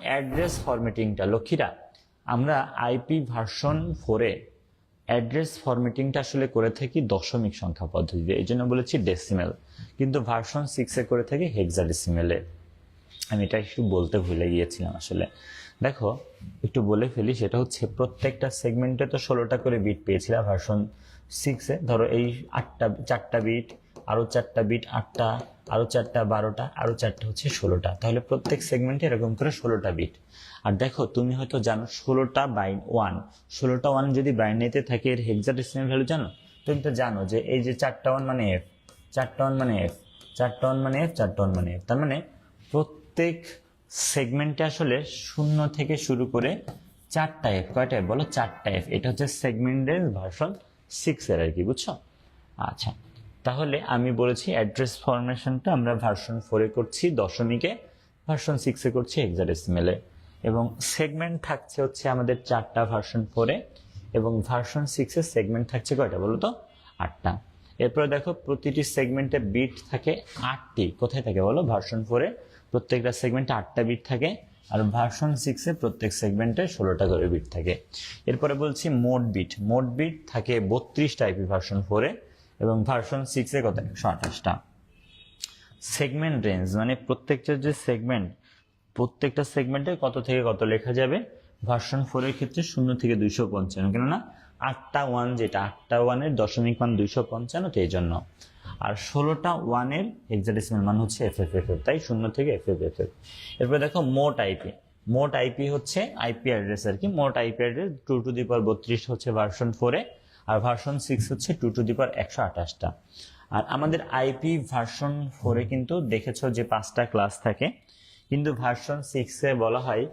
A: অ্যাড্রেস ফরম্যাটিংটা, লক্ষ্মীরা আমরা আইপি ভার্সন 4-এ অ্যাড্রেস ফরম্যাটিংটা আসলে করে থাকি দশমিক সংখ্যা পদ্ধতিতে, এই জন্য বলেছি ডেসিমেল, কিন্তু ভার্সন 6-এ করে থাকি হেক্সাডেসিমেলে। আমি এটা একটু বলতে ভুলে গিয়েছিলাম আসলে। দেখো একটু বলে ফেলি, সেটা হচ্ছে প্রত্যেকটা সেগমেন্টে তো 16টা করে বিট পেয়েছিলাম ভার্সন 6-এ। ধরো এই 4টা বিট, আরও 4টা বিট 8টা, আরও 4টা 12টা, আরও 4টা হচ্ছে 16টা, তাহলে প্রত্যেক সেগমেন্টে এরকম করে 16টা বিট। আর দেখো তুমি হয়তো জানো 16টা ওয়ান যদি বাইনারিতে থাকে এর হেক্সাডেসিমাল ভ্যালু জানো? তুমি তো জানো যে এই যে 4টা ওয়ান মানে F, 4টা ওয়ান মানে F, 4টা ওয়ান মানে F, 4টা ওয়ান মানে F। তার মানে প্রত্যেক সেগমেন্টে আসলে 0 থেকে শুরু করে 4টা F, কয়টা F বলো, 4টা F। এটা হচ্ছে সেগমেন্টের ভার্সন 6-এর আর কি, বুঝছো? আচ্ছা, তাহলে আমি বলেছি অ্যাড্রেস ফরমেশনটা আমরা ভার্সন 4-এ করছি দশমিকে, ভার্সন 6-এ করছি হেক্সাডেসিমেলে, এবং সেগমেন্ট থাকছে হচ্ছে আমাদের 4টা ভার্সন 4-এ, এবং ভার্সন 6-এ সেগমেন্ট থাকছে কয়টা বলো তো, 8টা। এরপরে দেখো প্রতিটি সেগমেন্টে বিট থাকে 8টি, কোথায় থাকে বলো, ভার্সন 4-এ প্রত্যেকটা সেগমেন্টে 8টা বিট থাকে, আর ভার্সন 6-এ প্রত্যেক সেগমেন্টে 16টা করে বিট থাকে। এরপরে বলছি মোট বিট থাকে 32টা আইপি ভার্সন 4-এ, এবং ভার্সন 6-এ কত, 128টা। সেগমেন্ট রেঞ্জ মানে প্রত্যেকটা যে সেগমেন্ট, প্রত্যেকটা সেগমেন্টে কত থেকে কত লেখা যাবে, ভার্সন 4 এর ক্ষেত্রে 0 থেকে 255, কেননা 8টা 1, যেটা 8টা 1-এর দশমিক মান 255, তো এই জন্য। আর 16টা 1-এর হেক্সাডেসিমাল মান হচ্ছে FFFF, তাই 0 থেকে FFFF। এরপরে দেখো মোট আইপি। মোট আইপি হচ্ছে আইপি অ্যাড্রেস আর কি। মোট আইপি অ্যাড্রেস 2 টু দি পাওয়ার 32 হচ্ছে ভার্সন 4-এ, আর ভার্সন 6 হচ্ছে 2 টু দি পাওয়ার 128টা। আর আমাদের আইপি ভার্সন 4-এ কিন্তু দেখেছো যে 5টা ক্লাস থাকে, কিন্তু ভার্সন 6-এ বলা হয়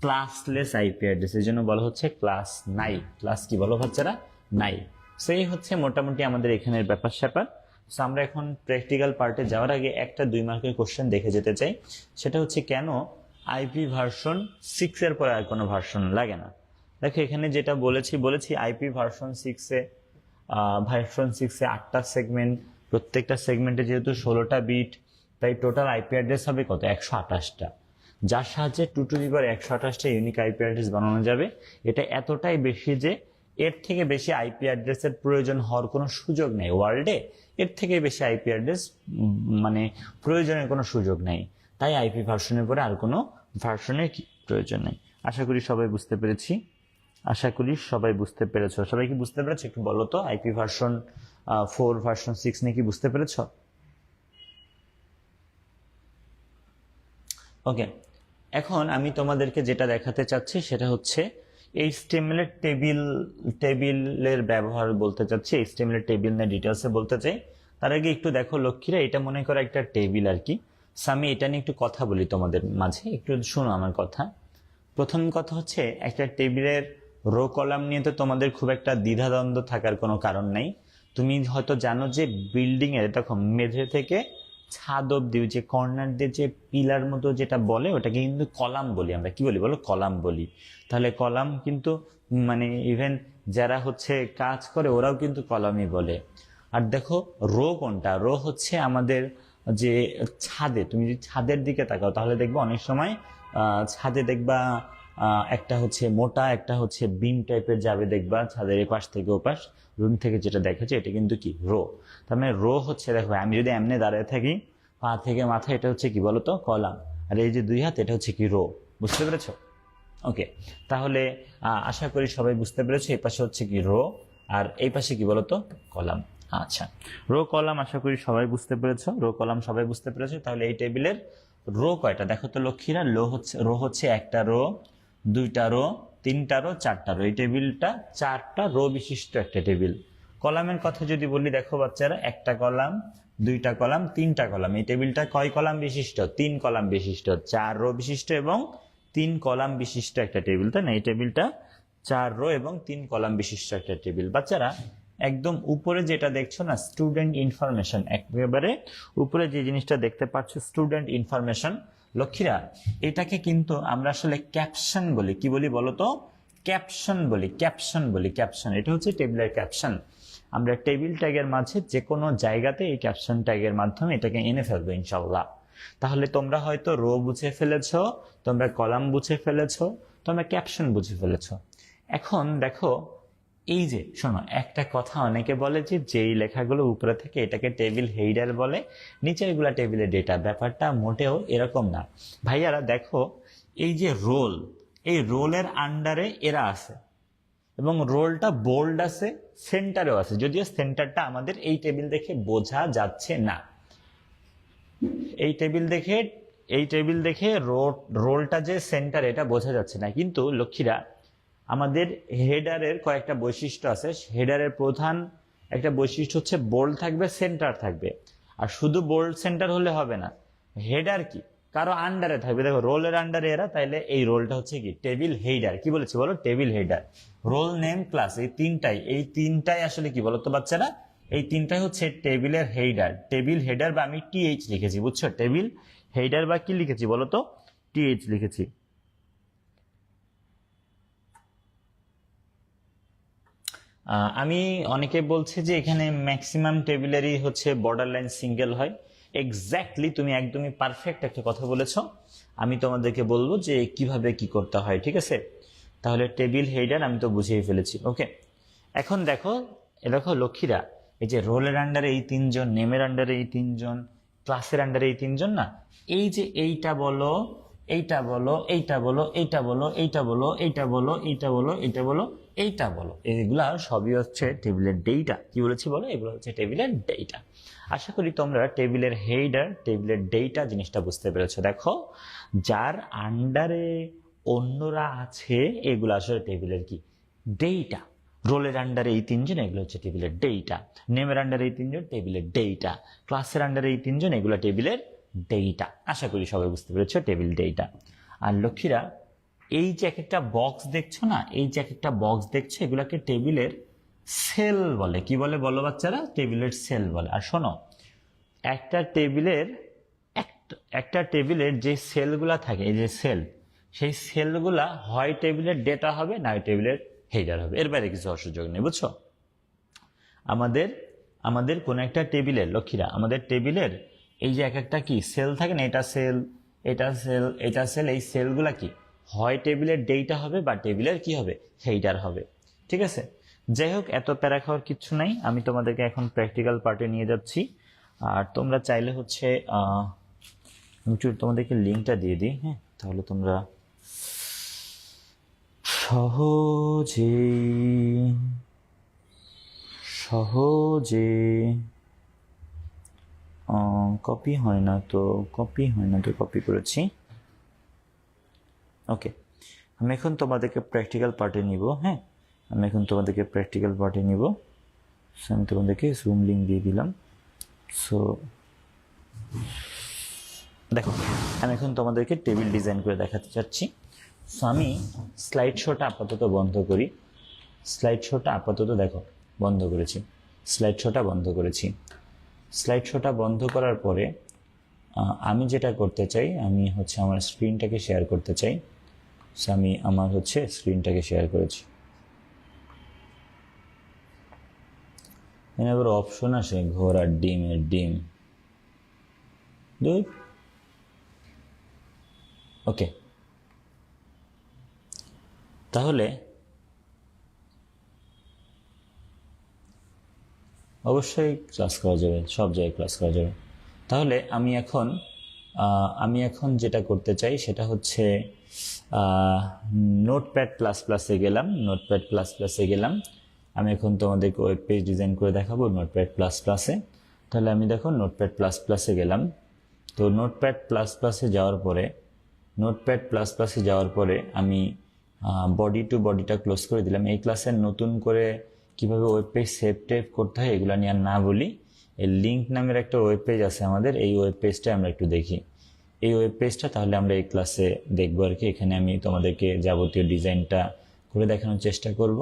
A: ক্লাসলেস আইপি অ্যাড্রেস, এই জন্য বলা হচ্ছে ক্লাস নাই। ক্লাস কি বলো বাচ্চারা? নাই। সো এই হচ্ছে মোটামুটি আমাদের এখানের ব্যাপার স্যাপার। সো আমরা এখন প্র্যাকটিক্যাল পার্টে যাওয়ার আগে একটা 2 মার্কের কোশ্চেন দেখে যেতে চাই। সেটা হচ্ছে কেন আইপি ভার্সন 6-এর পরে আর কোনো ভার্সন লাগে না। দেখো এখানে যেটা বলেছি আইপি ভার্সন 6-এ 8টা সেগমেন্ট, প্রত্যেকটা সেগমেন্টে যেহেতু 16টা বিট, তাই টোটাল আইপি অ্যাড্রেস হবে কত? 128টা, যার সাহায্যে 2 টু দি পাওয়ার 128টা ইউনিক আইপি অ্যাড্রেস বানানো যাবে। এটা এতটাই বেশি যে এর থেকে বেশি আইপি অ্যাড্রেসের প্রয়োজন হওয়ার কোনো সুযোগ নেই ওয়ার্ল্ডে। এর থেকে বেশি আইপি অ্যাড্রেস মানে প্রয়োজনের কোনো সুযোগ নেই, তাই আইপি ভার্সনের পরে আর কোনো ভার্সনের প্রয়োজন নেই। আশা করি সবাই বুঝতে পেরেছি। আশা করি সবাই বুঝতে পেরেছো। সবাই কি বুঝতে পেরেছো? একটু বলো তো, আইপি ভার্সন 4 ভার্সন 6 নিয়ে কি বুঝতে পেরেছো? ওকে, এখন আমি তোমাদেরকে যেটা দেখাতে চাচ্ছি সেটা হচ্ছে HTML এর টেবিলের ব্যবহার বলতে চাচ্ছি। HTML এর টেবিল নিয়ে ডিটেলসে বলতে চাই। তার আগে একটু দেখো লক্ষ্মীরা, এটা মনে করো একটা টেবিল আর কি। সো আমি এটা নিয়ে একটু কথা বলি তোমাদের মাঝে, একটু শোনো আমার কথা। প্রথম কথা হচ্ছে, একটা টেবিলের রো কলাম নিয়ে তো তোমাদের খুব একটা দ্বিধাদ্বন্দ্ব থাকার কোনো কারণ নেই। তুমি হয়তো জানো যে বিল্ডিং এর দেখো মেঝে থেকে ছাদ অব্দি যে কর্নার দিয়ে যে পিলার মতো যেটা বলে ওটাকে কিন্তু কলাম বলি আমরা। কি বলি বলো? কলাম বলি। তাহলে কলাম কিন্তু মানে ইভেন যারা হচ্ছে কাজ করে ওরাও কিন্তু কলামই বলে। আর দেখো রো কোনটা? রো হচ্ছে আমাদের যে ছাদে, তুমি যদি ছাদের দিকে তাকাও তাহলে দেখবে অনেক সময় ছাদে দেখবা একটা হচ্ছে মোটা, একটা হচ্ছে বিম টাইপের যাবে দেখবা ছাদের এপাশ থেকে ওপাশ, রুম থেকে যেটা দেখাচ্ছে এটা কিন্তু কি? রো। তার মানে রো হচ্ছে, দেখো আমি যদি এমনি দাঁড়িয়ে থাকি পা থেকে মাথা, এটা হচ্ছে কি বলতো? কলাম। আর এই যে 2 হাত, এটা হচ্ছে কি? রো। বুঝতে পেরেছো? ওকে, তাহলে আশা করি সবাই বুঝতে পেরেছো। এই পাশে হচ্ছে কি? রো, আর এই পাশে কি বলতো? কলাম। আচ্ছা, রো কলাম আশা করি সবাই বুঝতে পেরেছো। রো কলাম সবাই বুঝতে পেরেছো। তাহলে এই টেবিলের রো কয়টা দেখো তো লক্ষ্মীরা? রো হচ্ছে একটা রো, 2টা রো, 3টা রো, 4টা রো। এই টেবিলটা 4টা রো বিশিষ্ট একটা টেবিল। কলামের কথা যদি বলি, দেখো বাচ্চারা, একটা কলাম, 2টা কলাম, 3টা কলাম। এই টেবিলটা কয় কলাম বিশিষ্ট? 3 কলাম বিশিষ্ট, 4 রো বিশিষ্ট এবং 3 কলাম বিশিষ্ট একটা টেবিল, তাই না? এই টেবিলটা 4 রো এবং 3 কলাম বিশিষ্ট একটা টেবিল। বাচ্চারা একদম উপরে যেটা দেখছো না, স্টুডেন্ট ইনফরমেশন, একেবারে উপরে যে জিনিসটা দেখতে পাচ্ছ স্টুডেন্ট ইনফরমেশন, লক্ষ্মীরা এটাকে কিন্তু আমরা আসলে ক্যাপশন বলি। কি বলি বলো তো? ক্যাপশন বলি, ক্যাপশন বলি, ক্যাপশন। এটা হচ্ছে টেবিলের ক্যাপশন। আমরা টেবিল ট্যাগের মাঝে যে কোনো জায়গাতে এই ক্যাপশন ট্যাগের মাধ্যমে এটাকে এনে ফেলবো ইনশাল্লাহ। তাহলে তোমরা হয়তো রো বুঝে ফেলেছো, তোমরা কলাম বুঝে ফেলেছো, তোমরা ক্যাপশন বুঝে ফেলেছো। এখন দেখো এই যে শোনো, একটা কথা অনেকে বলে যে যেই লেখাগুলো উপরে থেকে এটাকে টেবিল হেডার বলে, নিচে এগুলা টেবিলের ডেটা। ব্যাপারটা মোটেও এরকম না ভাইয়ারা। দেখো এই যে রোল, এই রোলের আন্ডারে এরা আছে এবং রোলটা বোল্ড আছে, সেন্টারেও আছে, যদিও সেন্টারটা আমাদের এই টেবিল দেখে বোঝা যাচ্ছে না। এই টেবিল দেখে রোলটা যে সেন্টার এটা বোঝা যাচ্ছে না। কিন্তু লক্ষ্মীরা আমাদের হেডারের কয়েকটা বৈশিষ্ট্য আছে। হেডারের প্রধান একটা বৈশিষ্ট্য হচ্ছে বোল্ড থাকবে, সেন্টার থাকবে। আর শুধু বোল্ড সেন্টার হলে হবে না, হেডার কি কারো আন্ডারে থাকবে। দেখো রোলের আন্ডারে এরা, তাইলে এই রোলটা হচ্ছে কি? Table header. কি বলেছি বলো? Table header. Roll name class, এই তিনটাই আসলে কি বলতো বাচ্চারা? এই তিনটাই হচ্ছে টেবিলের হেডার। টেবিল হেডার বা আমি TH লিখেছি, বুঝছো? টেবিল হেডার বা কি লিখেছি বলতো? TH লিখেছি। আমি অনেকে বলছে যে এখানে ম্যাক্সিমাম টেবিলেরই হচ্ছে বর্ডার লাইন সিঙ্গেল হয়। এক্স্যাক্টলি তুমি একদমই পারফেক্ট একটা কথা বলেছো। আমি তোমাদেরকে বলবো যে কিভাবে কি করতে হয়, ঠিক আছে? তাহলে টেবিল হেডার আমি তো বুঝিয়ে ফেলেছি। ওকে, এখন দেখো লক্ষ্মীরা, এই যে রোলের আন্ডারে এই 3 জন, নেমের আন্ডারে এই 3 জন, ক্লাসের আন্ডারে এই 3 জন না, এই যে এইটা বলো, এইটা বলো, এইটা বলো, এইটা বলো, এইটা বলো, এইটা বলো, এইটা বলো, এইটা বলো, এইটা বলো, এগুলা সবই হচ্ছে টেবিলের ডেটা। কি বলেছি বলো? এগুলো হচ্ছে টেবিলের ডেটা। আশা করি তোমরা টেবিলের হেডার, টেবিলের ডেটা জিনিসটা বুঝতে পেরেছো। দেখো, যার আন্ডারে অন্যরা আছে এগুলো আসলে টেবিলের কি ডেটা। রোলের আন্ডারে এই তিনজন, এগুলো হচ্ছে টেবিলের ডেটা। নেমের আন্ডারে এই তিনজন, টেবিলের ডেটা। ক্লাসের আন্ডারে এই তিনজন, এগুলো টেবিলের ডেটা। আশা করি সবাই বুঝতে পেরেছো টেবিল ডেটা। আর লক্ষ্মীরা, এই যে এক একটা বক্স দেখছো না, এই যে এক একটা বক্স দেখছো, এগুলাকে টেবিলের সেল বলে। কি বলে বলো বাচ্চারা? টেবিলের সেল বলে। আর শোনো, একটা টেবিলের একটা টেবিলের যে সেলগুলা থাকে, এই যে সেল, সেই সেলগুলা হয় টেবিলের ডেটা হবে, না টেবিলের হেডার হবে। এর বাইরে কিছু সুযোগ নেই, বুঝছো? আমাদের আমাদের কোন একটা টেবিলের, লক্ষ্মীরা, আমাদের টেবিলের এই যে এক একটা কি সেল থাকে না, এটা সেল, এটা সেল, এটা সেল, এই সেলগুলা কি হয় টেবিলের ডেটা হবে, বা টেবিলের কি হবে, হেডার হবে। ঠিক আছে? যাই হোক, এত প্যারা খাওয়ার কিচ্ছু নাই। আমি তোমাদেরকে এখন প্র্যাকটিক্যাল পার্টে নিয়ে যাচ্ছি। আর তোমরা চাইলে হচ্ছে আমি একটু তোমাদেরকে লিঙ্কটা দিয়ে দিই, হ্যাঁ, তাহলে তোমরা সহজে কপি হয় না তো কপি করেছি। ওকে, আমি এখন তোমাদেরকে প্র্যাকটিক্যাল পার্টে নিব। হ্যাঁ, আমি এখন তোমাদেরকে প্র্যাকটিক্যাল পার্টে নিব। সো আমি তোমাদেরকে জুম লিঙ্ক দিয়ে দিলাম। সো দেখো, আমি এখন তোমাদেরকে টেবিল ডিজাইন করে দেখাতে চাচ্ছি। সো আমি স্লাইড শোটা আপাতত বন্ধ করি। স্লাইড শোটা আপাতত দেখো বন্ধ করেছি। স্লাইড শোটা বন্ধ করেছি। স্লাইড শোটা বন্ধ করার পরে আমি যেটা করতে চাই, আমি হচ্ছে আমার স্ক্রিনটাকে শেয়ার করতে চাই। সো আমি আমার হচ্ছে স্ক্রিনটাকে শেয়ার করেছি। এখানে আবার অপশন আসে ঘোড়ার ডিমের ডিম। ওকে, তাহলে অবশ্যই ক্লাস করা যাবে, সব জায়গায় ক্লাস করা যাবে। তাহলে আমি এখন যেটা করতে চাই সেটা হচ্ছে নোটপ্যাড প্লাস প্লাসে গেলাম। নোটপ্যাড প্লাস প্লাসে গেলাম। আমি এখন তোমাদেরকে ওয়েব পেজ ডিজাইন করে দেখাবো নোটপ্যাড প্লাস প্লাসে। তাহলে আমি দেখো নোটপ্যাড প্লাস প্লাসে গেলাম। তো নোটপ্যাড প্লাস প্লাসে যাওয়ার পরে আমি বডি টু বডিটা ক্লোজ করে দিলাম। এই ক্লাসে নতুন করে কিভাবে ওয়েব পেজ সেভ টেভ করতে হয় এগুলো নিয়ে আর না বলি। এই লিঙ্ক নামের একটা ওয়েব পেজ আছে আমাদের, এই ওয়েব পেজটা আমরা একটু দেখি। এই ওয়েব পেজটা তাহলে আমরা এই ক্লাসে দেখবো আর কি। এখানে আমি তোমাদেরকে যাবতীয় ডিজাইনটা করে দেখানোর চেষ্টা করব।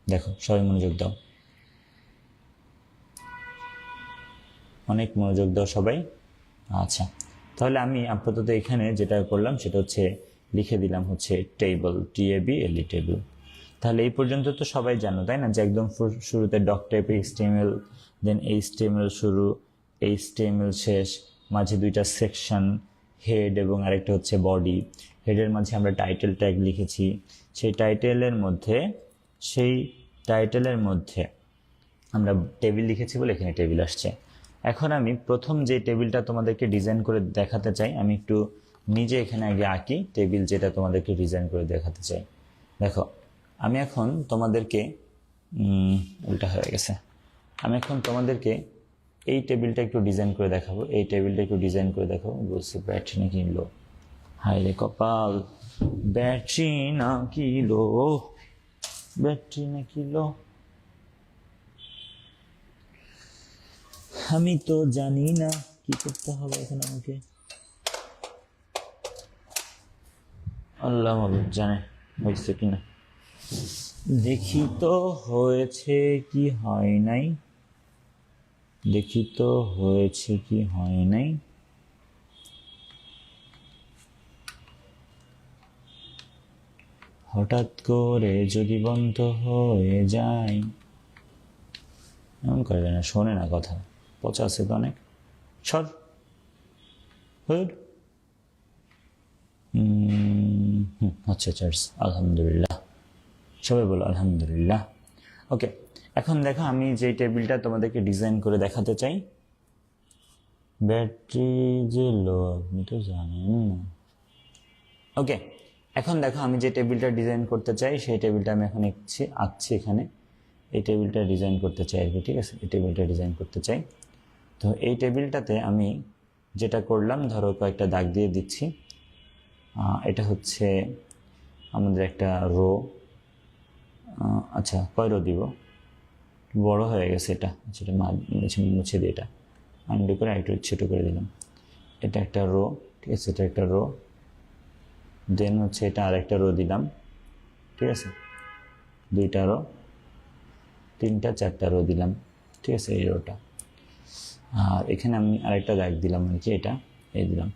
A: দেখো, সবাই মনোযোগ দাও, অনেক মনোযোগ দাও সবাই। আচ্ছা, তাহলে আমি আপাতত এখানে যেটা করলাম সেটা হচ্ছে লিখে দিলাম হচ্ছে টেবল, TABLE টেবল। তাহলে এই পর্যন্ত তো সবাই জানো, তাই না, যে একদম শুরুতে ডক টাইপ HTML, দেন HTML শুরু, HTML শেষ, মাঝে দুইটা সেকশন, হেড এবং আরেকটা হচ্ছে বডি। হেডের মাঝে আমরা টাইটেল ট্যাগ লিখেছি। সেই টাইটেলের মধ্যে আমরা টেবিল লিখেছি বলে এখানে টেবিল আসছে। এখন আমি প্রথম যে টেবিলটা তোমাদেরকে ডিজাইন করে দেখাতে চাই, আমি একটু নিজে এখানে আগে আঁকি টেবিল যেটা তোমাদেরকে ডিজাইন করে দেখাতে চাই। দেখো, আমি এখন তোমাদেরকে উল্টা হয়ে গেছে। আমি এখন তোমাদেরকে এই টেবিলটা একটু ডিজাইন করে দেখাবো। বলছি ব্যাটারি না কিনলো, হায় রে কপাল, ব্যাটারি না কিলো, আমি তো জানি না কি করতে হবে এখন আমাকে, আল্লাহ মাবুদ জানে হয়েছে কিনা। দেখি তো হয়েছে কি হয় নাই, হঠাৎ করে যদি বন্ধ হয়ে যায়, এমন করে না, শোনে না কথা, পচা আছে তো অনেক। সর আচ্ছা, চার্স, আলহামদুলিল্লাহ, সবাই বলো আলহামদুলিল্লাহ। ওকে, এখন দেখো আমি যে টেবিলটা তোমাদেরকে ডিজাইন করে দেখাতে চাই, ব্যাটারি যে লো আপনি তো জানেন না, ওকে, এখন দেখো আমি যে টেবিলটা ডিজাইন করতে চাই সেই টেবিলটা আমি এখন আঁকছি এখানে। এই টেবিলটা ডিজাইন করতে চাই আর কি, ঠিক আছে, এই টেবিলটা ডিজাইন করতে চাই। তো এই টেবিলটাতে আমি যেটা করলাম, ধরো কয়েকটা দাগ দিয়ে দিচ্ছি। এটা হচ্ছে আমাদের একটা রো। আচ্ছা, কয় রো দিব, বড় হয়ে গেছে এটা, সেটা মুছে দিই, এটা আন্ডু করে একটু ছোটো করে দিলাম। এটা একটা রো, ঠিক আছে, এটা একটা রো। দেন হচ্ছে এটা আরেকটা রো দিলাম, ঠিক আছে, দুইটা রো, তিনটা চারটা রো দিলাম, ঠিক আছে, এই রোটা। আর এখানে আমি আরেকটা দাগ দিলাম আর কি, এটা এই দিলাম,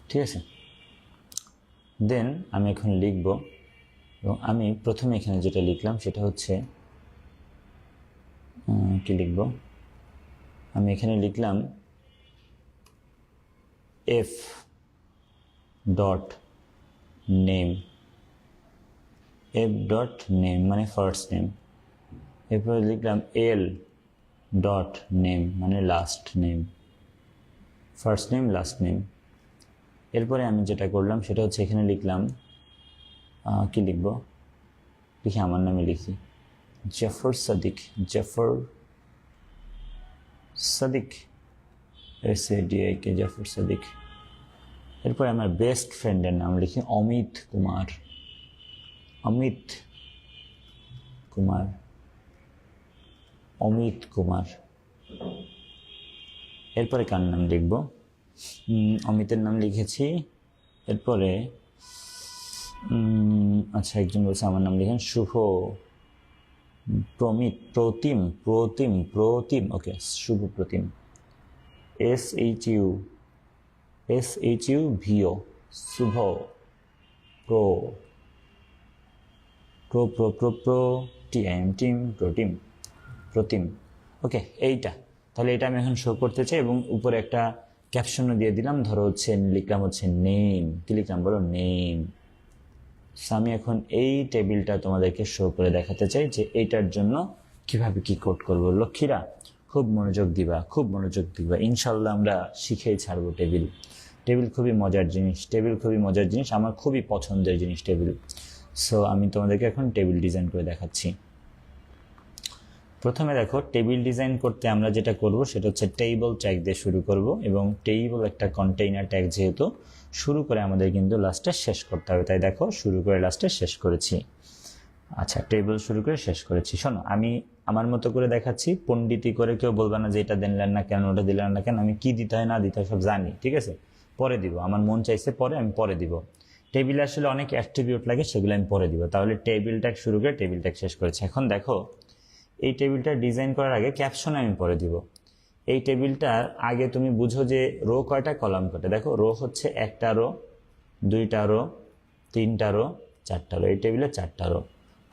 A: ঠিক আছে। দেন আমি এখন লিখব, এবং আমি প্রথমে এখানে যেটা লিখলাম সেটা হচ্ছে কি লিখব, আমি এখানে লিখলাম F dot name, F dot name মানে ফার্স্ট নেম। এরপরে লিখলাম এল ডট নেম মানে last name, first name last name. এরপরে আমি যেটা করলাম সেটা হচ্ছে এখানে লিখলাম কি লিখব, লিখি আমার নামে লিখি জাফর সাদিক, জাফর সাদিক, SADIK, জাফর সাদিক। এরপরে আমার বেস্ট ফ্রেন্ডের নাম লিখি অমিত কুমার, অমিত কুমার, অমিত কুমার। এরপরে কার নাম লিখব, অমিতের নাম লিখেছি। এরপরে আচ্ছা, একজন বলছে আমার নাম লিখেন শুভ প্রতিম, প্রতিম প্রতিম, ওকে, শুভ প্রতিম, SHUVO, শুভ প্রো প্রো প্রো প্রো প্রো TIM, টিম, প্রোটিম, প্রতিম। ওকে, এইটা তাহলে এটা আমি এখন শো করতে চাই, এবং উপরে একটা ক্যাপশনও দিয়ে দিলাম, ধরো হচ্ছে লিখলাম হচ্ছে নেম, কি লিখলাম বলো, নেম। আমি এখন এই টেবিলটা তোমাদেরকে শো করে দেখাতে চাই যে এইটার জন্য কিভাবে কি কোড করব। লক্ষ্মীরা খুব মনোযোগ দিবা, খুব মনোযোগ দিবা, ইনশাল্লাহ আমরা শিখেই ছাড়বো। টেবিল খুবই মজার জিনিস, টেবিল খুবই মজার জিনিস, আমার খুবই পছন্দের জিনিস টেবিল। সো আমি তোমাদেরকে এখন টেবিল ডিজাইন করে দেখাচ্ছি। প্রথমে দেখো, টেবিল ডিজাইন করতে আমরা যেটা করব সেটা হচ্ছে টেবল ট্যাগ দিয়ে শুরু করব, এবং টেবল একটা কন্টেইনার ট্যাগ, যেহেতু শুরু করে আমাদের কিন্তু লাস্টে শেষ করতে হবে, তাই দেখো শুরু করে লাস্টে শেষ করেছি। আচ্ছা, টেবল শুরু করে শেষ করেছি। শোনো, আমি আমার মতো করে দেখাচ্ছি, পণ্ডিতি করে কেউ বলবে না যে এটা দিলেন না কেন, ওটা দিলেন না কেন। আমি কি দিতে হয় না দিতে হয় সব জানি, ঠিক আছে, পরে দিব, আমার মন চাইছে পরে, আমি পরে দিব। টেবিলে আসলে অনেক অ্যাট্রিবিউট লাগে, সেগুলো আমি পরে দিব। তাহলে টেবিল ট্যাগ শুরু করে টেবিল ট্যাগ শেষ করেছি। এখন দেখো, এই টেবিলটা ডিজাইন করার আগে ক্যাপশন আমি পরে দিব। এই টেবিলটার আগে তুমি বুঝো যে রো কয়টা, কলাম কয়টা। দেখো, রো হচ্ছে একটা রো, দুইটা রো, তিনটা রো, চারটা রো। এই টেবিলে চারটা রো।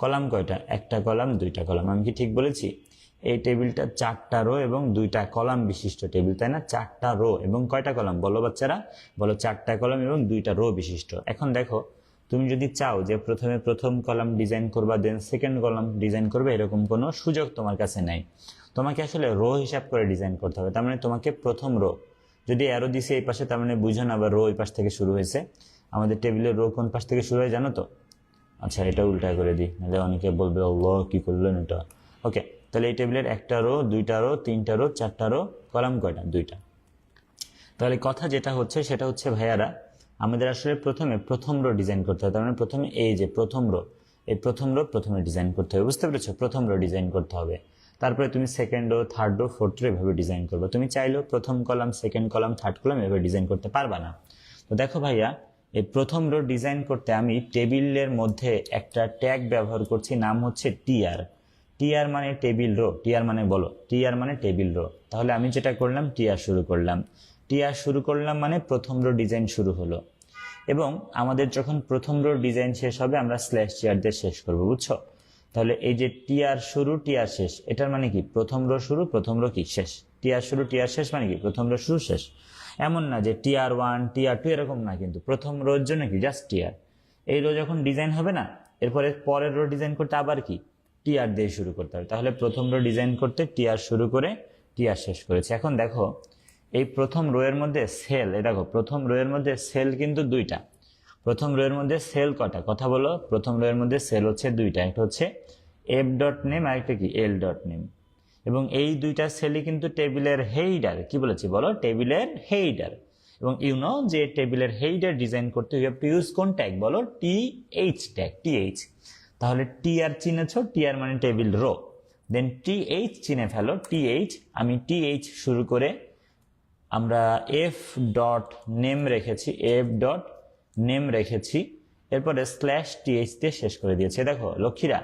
A: কলাম কয়টা, একটা কলাম, দুইটা কলাম। আমি কি ঠিক বলেছি? এই টেবিলটা চারটা রো এবং দুইটা কলাম বিশিষ্ট টেবিল, তাই না? চারটা রো এবং কয়টা কলাম বলো বাচ্চারা, বলো, চারটা কলাম এবং দুইটা রো বিশিষ্ট। এখন দেখো, তুমি যদি চাও যে প্রথমে প্রথম কলাম ডিজাইন করবা, দেন সেকেন্ড কলাম ডিজাইন করবে, এরকম কোনো সুযোগ তোমার কাছে নাই। তোমাকে আসলে রো হিসাব করে ডিজাইন করতে হবে। তার মানে তোমাকে প্রথম রো, যদি অ্যারো দিছে এই পাশে, তার মানে বুঝো না, বা রো এই পাশ থেকে শুরু হয়েছে। আমাদের টেবিলের রো কোন পাশ থেকে শুরু হয় জানো তো? আচ্ছা, এটা উল্টা করে দিই, নাহলে অনেকে বলবে আল্লাহ কি করলেন এটা। ওকে, তাহলে এই টেবিলের একটা রো, দুইটা রো, তিনটা রো, চারটা রো, কলাম কয়টা, দুইটা। তাহলে কথা যেটা হচ্ছে সেটা হচ্ছে ভাইয়ারা, আমাদের আসলে প্রথমে প্রথম রো ডিজাইন করতে হবে। তার মানে প্রথমে এই যে প্রথম রো, এই প্রথম রো প্রথমে ডিজাইন করতে হবে, বুঝতে পেরেছো? প্রথম রো ডিজাইন করতে হবে, তারপরে তুমি second row, third row, fourth row এভাবে ডিজাইন করবে। তুমি চাইলেও প্রথম column, second column, third column এভাবে ডিজাইন করতে পারবা না। তো দেখো ভাইয়া, এই প্রথম রো ডিজাইন করতে আমি টেবিলের মধ্যে একটা ট্যাগ ব্যবহার করছি, নাম হচ্ছে টিআর। টিআর মানে টেবিল রো, টিআর মানে বলো, টিআর মানে টেবিল রো। তাহলে আমি যেটা করলাম, টিআর শুরু করলাম। টিআর শুরু করলাম মানে প্রথম রো ডিজাইন শুরু হলো। এবং আমাদের যখন প্রথম রো ডিজাইন শেষ হবে, আমরা স্ল্যাশ টিআর দিয়ে শেষ করবো, বুঝছো? তাহলে এই যে টিআর শুরু টিআর শেষ, এটার মানে কি প্রথম রো শুরু, প্রথম রো কি শেষ। টিআর শুরু টিআর শেষ মানে কি প্রথম রো শুরু শেষ। এমন না যে টিআর ওয়ান টিআর টু, এরকম না, কিন্তু প্রথম রোর জন্য কি জাস্ট টিআর। এই রো যখন ডিজাইন হবে না, এরপরে পরের রো ডিজাইন করতে আবার কি টিআর দিয়ে শুরু করতে হবে। তাহলে প্রথম রো ডিজাইন করতে টিআর শুরু করে টিআর শেষ করেছে। এখন দেখো, এই প্রথম রো এর মধ্যে সেল, এই দেখো প্রথম রো এর মধ্যে সেল কিন্তু দুইটা। প্রথম রো এর মধ্যে সেল কটা, কথা বলো। প্রথম রো এর মধ্যে সেল হচ্ছে দুইটা, একটা হচ্ছে এফ ডট নেম আর একটা কি এল ডট নেম। এবং এই দুইটা সেলই কিন্তু টেবিলের হেইডার। কি বলেছি বলো, টেবিলের হেইডার। এবং যে টেবিলের হেইডার ডিজাইন করতে ইউ হ্যাভ টু ইউজ কোন ট্যাগ বলো, টিএইচ ট্যাগ, টিএইচ। তাহলে টিআর চিনেছ, টিআর মানে টেবিল রো, দেন টিএইচ চিনে ফেলো, টিএইচ। আমি টিএইচ শুরু করে আমরা এফ ডট নেম রেখেছি, এফ ডট নেম রেখেছি, এরপরে স্ল্যাশ টিএইচ দিয়ে শেষ করে দিয়েছে। দেখো লক্ষ্মীরা,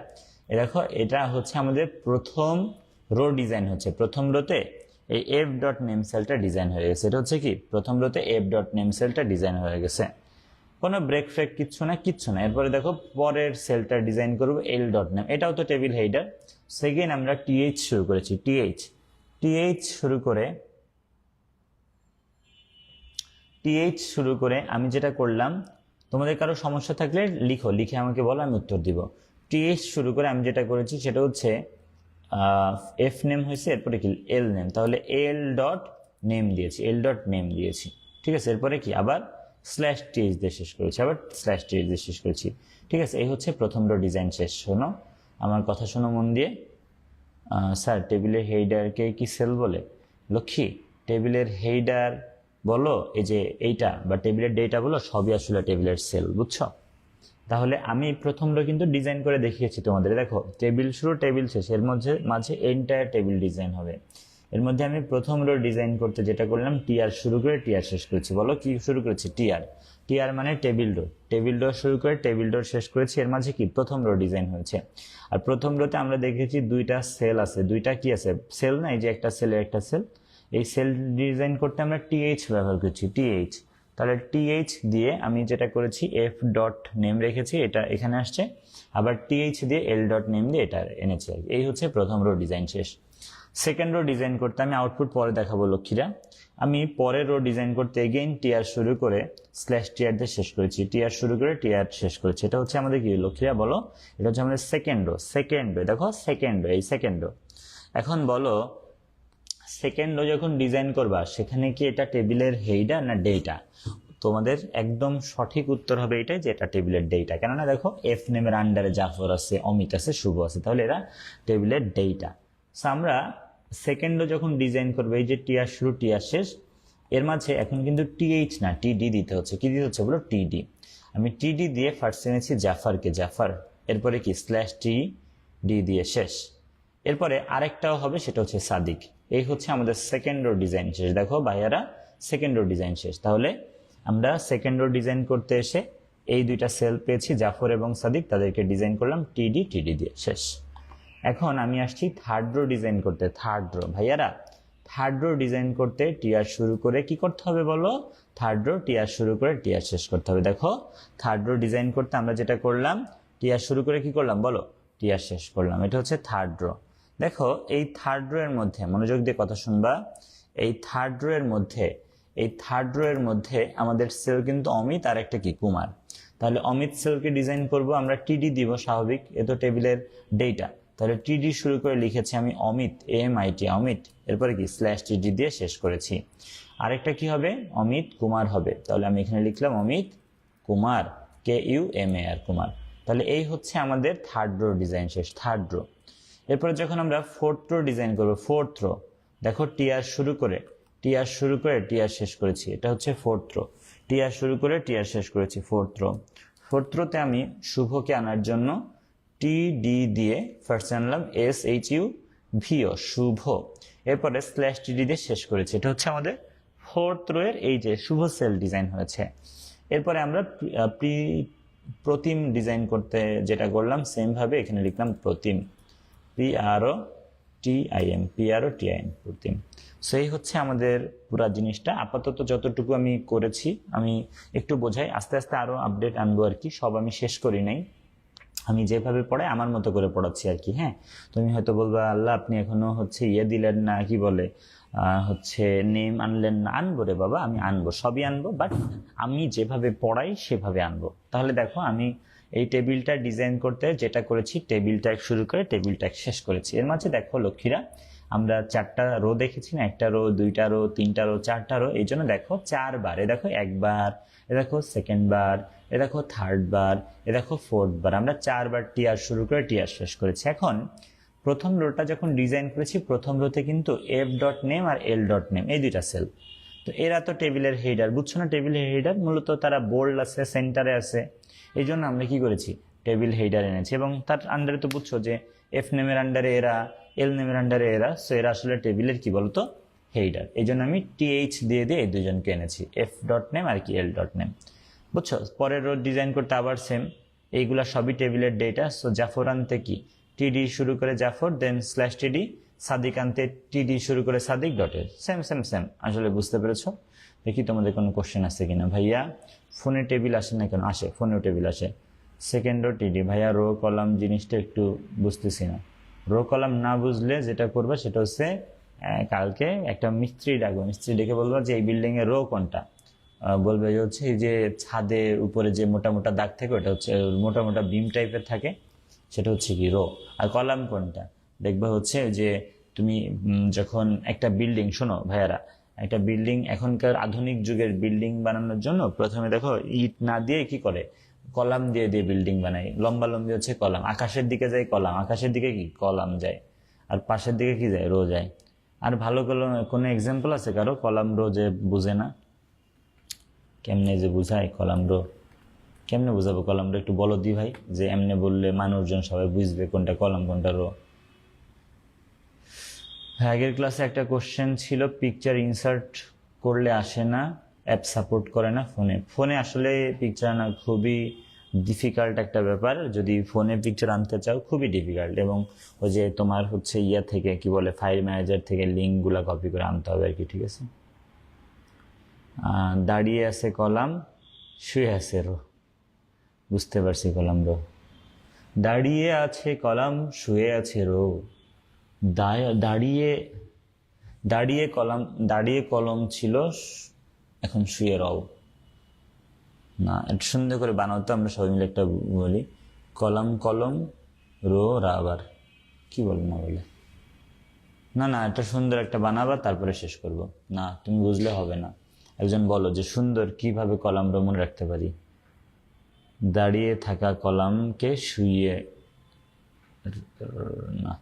A: দেখো এটা হচ্ছে আমাদের প্রথম রো ডিজাইন হচ্ছে। প্রথম রোতে এই এফ ডট নেম সেলটা ডিজাইন হয়ে গেছে। এটা হচ্ছে কি প্রথম রোতে এফ ডট নেম সেলটা ডিজাইন হয়ে গেছে, কোনো ব্রেক ফ্রেক কিচ্ছু না। এরপরে দেখো পরের সেলটা ডিজাইন করবো এল ডট নেম, এটাও তো টেবিল হেডার। সেকেন্ড আমরা টিএইচ শুরু করেছি, টিএইচ শুরু করে আমি যেটা করলাম, তোমাদের কারো সমস্যা থাকলে লিখে আমাকে বলো, আমি উত্তর দিব। টিএইচ শুরু করে আমি যেটা করেছি সেটা হচ্ছে এফ নেম হয়েছে, এরপরে কি এল নেম, তাহলে এল ডট নেম দিয়েছি, ঠিক আছে। এরপরে কি আবার স্ল্যাশ টিএইচ দিয়ে শেষ করেছি, ঠিক আছে। এই হচ্ছে প্রথম রো ডিজাইন শেষ। শোনো আমার কথা, শোনো মন দিয়ে। স্যার টেবিলের হেইডারকে কি সেল বলে? লক্ষ্মী, টেবিলের হেইডার বলো এই যে এইটা, বা টেবিলের ডেটা বলো, সবই আসলে টেবিলের সেল, বুঝছো? তাহলে আমি প্রথম রো কিন্তু ডিজাইন করে দেখিয়েছি তোমাদের। দেখো টেবিল শুরু টেবিল শেষ, এর মাঝে এন্টায়ার টেবিল ডিজাইন হবে। এর মধ্যে আমি প্রথম রো ডিজাইন করতে যেটা করলাম, টিআর শুরু করে টিআর শেষ করেছি। বলো কি শুরু করেছি? টিআর মানে টেবিল রো শুরু করে টেবিল রো শেষ করেছি। এর মাঝে কি প্রথম রো ডিজাইন হয়েছে। আর প্রথম রোতে আমরা দেখেছি দুইটা সেল আছে, দুইটা কি আছে সেল, না এই যে একটা সেল। এই সেল ডিজাইন করতে আমরা টিএইচ ব্যবহার করছি, টিএইচ। তাহলে টিএইচ দিয়ে আমি যেটা করেছি এফ ডট নেম রেখেছি, এটা এখানে আসছে, আবার টিএইচ দিয়ে এল ডট নেম দিয়ে এটা এনেছি। এই হচ্ছে প্রথম রো ডিজাইন শেষ। সেকেন্ড রো ডিজাইন করতে আমি আউটপুট পরে দেখাবো লক্ষ্মীরা। আমি পরের রো ডিজাইন করতে এগেইন টিআর শুরু করে স্ল্যাশ টিআর দিয়ে শেষ করেছি, টিআর শুরু করে টিআর শেষ করেছি। এটা হচ্ছে আমাদের কি লক্ষ্মীরা বলো, এটা হচ্ছে আমাদের সেকেন্ড রো। দেখো সেকেন্ড রো। এখন বলো সেকেন্ড রো যখন ডিজাইন করবা সেখানে কি এটা টেবিলের হেইডার না ডেটা? তোমাদের একদম সঠিক উত্তর হবে এটাই, যে এটা টেবিলের ডেটা। কেননা দেখো এফ নেমের আন্ডারে জাফর আছে, অমিত আছে, শুভ আছে, তাহলে এরা টেবিলের ডেটা। সো আমরা সেকেন্ড রো যখন ডিজাইন করবো, এই যে টিআর শুরু টিআর শেষ, এর মাঝে এখন কিন্তু টিএইচ না টিডি দিতে হচ্ছে। কি দিতে হচ্ছে বলো? টিডি। আমি টিডি দিয়ে ফার্স্ট এনেছি জাফর, এরপরে কি স্ল্যাশ টিডি দিয়ে শেষ। এরপরে আরেকটাও হবে, সেটা হচ্ছে সাদিক। এই হচ্ছে আমাদের সেকেন্ড রো ডিজাইন শেষ। দেখো ভাইয়ারা, সেকেন্ড রো ডিজাইন শেষ। তাহলে আমরা সেকেন্ড রো ডিজাইন করতে এসে এই দুইটা সেল পেয়েছি, জাফর এবং সাদিক, তাদেরকে ডিজাইন করলাম টিডি দিয়ে শেষ। এখন আমি আসছি থার্ড রো ডিজাইন করতে। ভাইয়ারা, থার্ড রো ডিজাইন করতে টিআর শুরু করে কি করতে হবে বলো? থার্ড রো টিআর শুরু করে টিআর শেষ করতে হবে। দেখো থার্ড রো ডিজাইন করতে আমরা যেটা করলাম, টিআর শুরু করে কি করলাম বলো? টিআর শেষ করলাম। এটা হচ্ছে থার্ড রো। দেখো এই থার্ড রো এর মধ্যে মনোযোগ দিয়ে কথা শুনবা। এই থার্ড রো এর মধ্যে আমাদের সেল কিন্তু অমিত আর একটা কি কুমার। তাহলে অমিত সেলকে ডিজাইন করব আমরা টিডি দিব, স্বাভাবিক, এ তো টেবিলের ডেটা। তাহলে টিডি শুরু করে লিখেছি আমি অমিত, AMIT অমিত, এরপরে কি স্ল্যাশ টিডি দিয়ে শেষ করেছি। আরেকটা কি হবে? অমিত কুমার হবে। তাহলে আমি এখানে লিখলাম অমিত কুমার, KUMAR কুমার। তাহলে এই হচ্ছে আমাদের থার্ড রো ডিজাইন শেষ, থার্ড রো। এরপরে যখন আমরা ফোর্থ রো ডিজাইন করবো, ফোর্থ রো দেখো টিআর শুরু করে টিআর শেষ করেছি, এটা হচ্ছে ফোর্থ রো। টিআর শুরু করে টিআর শেষ করেছি, ফোর্থ ফোর্থ রোতে আমি শুভকে আনার জন্য টিডি দিয়ে ফার্স্ট আনলাম SHUVO, শুভ। এরপরে স্ল্যাশ টিডি দিয়ে শেষ করেছি। এটা হচ্ছে আমাদের ফোর্থ রো এর এই যে শুভ সেল ডিজাইন হয়েছে। এরপরে আমরা প্রতিম ডিজাইন করতে যেটা করলাম, সেম ভাবে এখানে লিখলাম প্রতিম, PROTIM, প্রতিম। সো এই হচ্ছে আমাদের পুরো জিনিসটা। আপাতত যতটুকু আমি করেছি আমি একটু বোঝাই, আস্তে আস্তে আরো আপডেট আনবো আর কি। সব আমি শেষ করি নাই, আমি যেভাবে পড়াই আমার মতো করে পড়াচ্ছি আর কি। হ্যাঁ, তুমি হয়তো বলবা আল্লাহ আপনি এখনো হচ্ছে দিলেন না, কি বলে হচ্ছে নেম আনলেন না। আনবো রে বাবা, আমি আনবো, সবই আনবো, বাট আমি যেভাবে পড়াই সেভাবে আনবো। তাহলে দেখো আমি এই টেবিলটা ডিজাইন করতে যেটা করেছি, টেবিল ট্যাগ শুরু করে টেবিল ট্যাগ শেষ করেছি। এর মাঝে দেখো লক্ষ্মীরা, আমরা 4টা রো দেখেছি না, একটা রো, 2টা রো, 3টা রো, 4টা রো, এই জন্য দেখো 4বার, এ দেখো একবার, এ দেখো সেকেন্ড বার, এ দেখো থার্ড বার, এ দেখো ফোর্থ বার, আমরা 4বার টিআর শুরু করে টিআর শেষ করেছি। এখন প্রথম রোটা যখন ডিজাইন করেছি, প্রথম রোতে কিন্তু এফ ডট নেম আর এল ডট নেম এই দুইটা সেল, তো এরা তো টেবিলের হেডার, বুঝছো না? টেবিলের হেডার মূলত তারা বোল্ড আছে, সেন্টারে আছে, এই জন্য আমরা কি করেছি, টেবিল হেডার এনেছি। এবং তার আন্ডারে তো বুঝছো যে এফ নেমের আন্ডারে এরা, এল নেমের আন্ডারে এরা, সো এরা আসলে টেবিলের কি বলতো, হেডার। এই জন্য আমি টিএইচ দিয়ে এই দুজনকে এনেছি, এফ ডট নেম আর কি এল ডট নেম, বুঝছো? পরের রো ডিজাইন করতে আবার সেম, এইগুলা সবই টেবিলের ডেটা। সো জাফর আনতে কি টিডি শুরু করে জাফর, দেন স্ল্যাশ টিডি, সাদিক আনতে টিডি শুরু করে সাদিক, ডটের সেম সেম সেম। আসলে বুঝতে পেরেছো? দেখি তোমাদের কোনো কোশ্চেন আছে কিনা। ভাইয়া ফোনে টেবিল আসে না কেন? আসে, ফোনেও টেবিল আসে। সেকেন্ড রো টিডি, ভাইয়া রো কলাম জিনিসটা একটু বুঝতেছি না। রো কলাম না বুঝলে যেটা করবে সেটা হচ্ছে কালকে একটা মিস্ত্রি ডাকবো, মিস্ত্রি ডেকে বলবো যে এই বিল্ডিং এর রো কোনটা, বলবে যে হচ্ছে এই যে ছাদের উপরে যে মোটা মোটা দাগ থাকে ওটা হচ্ছে মোটা মোটা বিম টাইপের থাকে, সেটা হচ্ছে কি রো। আর কলাম কোনটা দেখবে হচ্ছে যে তুমি যখন একটা বিল্ডিং, শোনো ভাইয়ারা, একটা বিল্ডিং এখনকার আধুনিক যুগের বিল্ডিং বানানোর জন্য প্রথমে দেখো ইট না দিয়ে কি করে, কলাম দিয়ে দিয়ে বিল্ডিং বানায়। লম্বা লম্বি হচ্ছে কলাম, আকাশের দিকে যায় কলাম, আকাশের দিকে কি কলাম যায়, আর পাশের দিকে কি যায়, রো যায়। আর ভালো কোনো এক্সাম্পল আছে কারো কলাম রো যে বুঝে না? কেমনে যে বুঝায় কলাম রো, কেমনে বুঝাবো কলাম রো, একটু বলো দি ভাই, যে এমনি বললে মানুষজন সবাই বুঝবে কোনটা কলাম কোনটা রো। আগের ক্লাসে একটা কোশ্চেন ছিল, পিকচার ইনসার্ট করলে আসে না, অ্যাপ সাপোর্ট করে না ফোনে। ফোনে আসলে পিকচার আনা খুবই ডিফিকাল্ট একটা ব্যাপার, যদি ফোনে পিকচার আনতে চাও খুবই ডিফিকাল্ট। এবং ওই যে তোমার হচ্ছে ইয়া থেকে কি বলে, ফাইল ম্যানেজার থেকে লিঙ্কগুলা কপি করে আনতে হবে আর কি, ঠিক আছে? দাঁড়িয়ে আছে কলাম, শুয়ে আছে রো, বুঝতে পারছি কলাম রো। দাঁড়িয়ে আছে কলাম, শুয়ে আছে রো, দাঁড়িয়ে দাঁড়িয়ে কলাম, দাঁড়িয়ে কলম ছিল, এখন শুয়ে রও। না, একটু সুন্দর করে বানাও তো, আমরা সবাই মিলে একটা বলি, কলম কলম রো রাবার, কি বলে না বলে, না না, একটা সুন্দর একটা বানাবা তারপরে শেষ করব। না তুমি বুঝলে হবে না, একজন বলো যে সুন্দর কিভাবে কলম রো মনে রাখতে পারি। দাঁড়িয়ে থাকা কলামকে শুয়ে, না,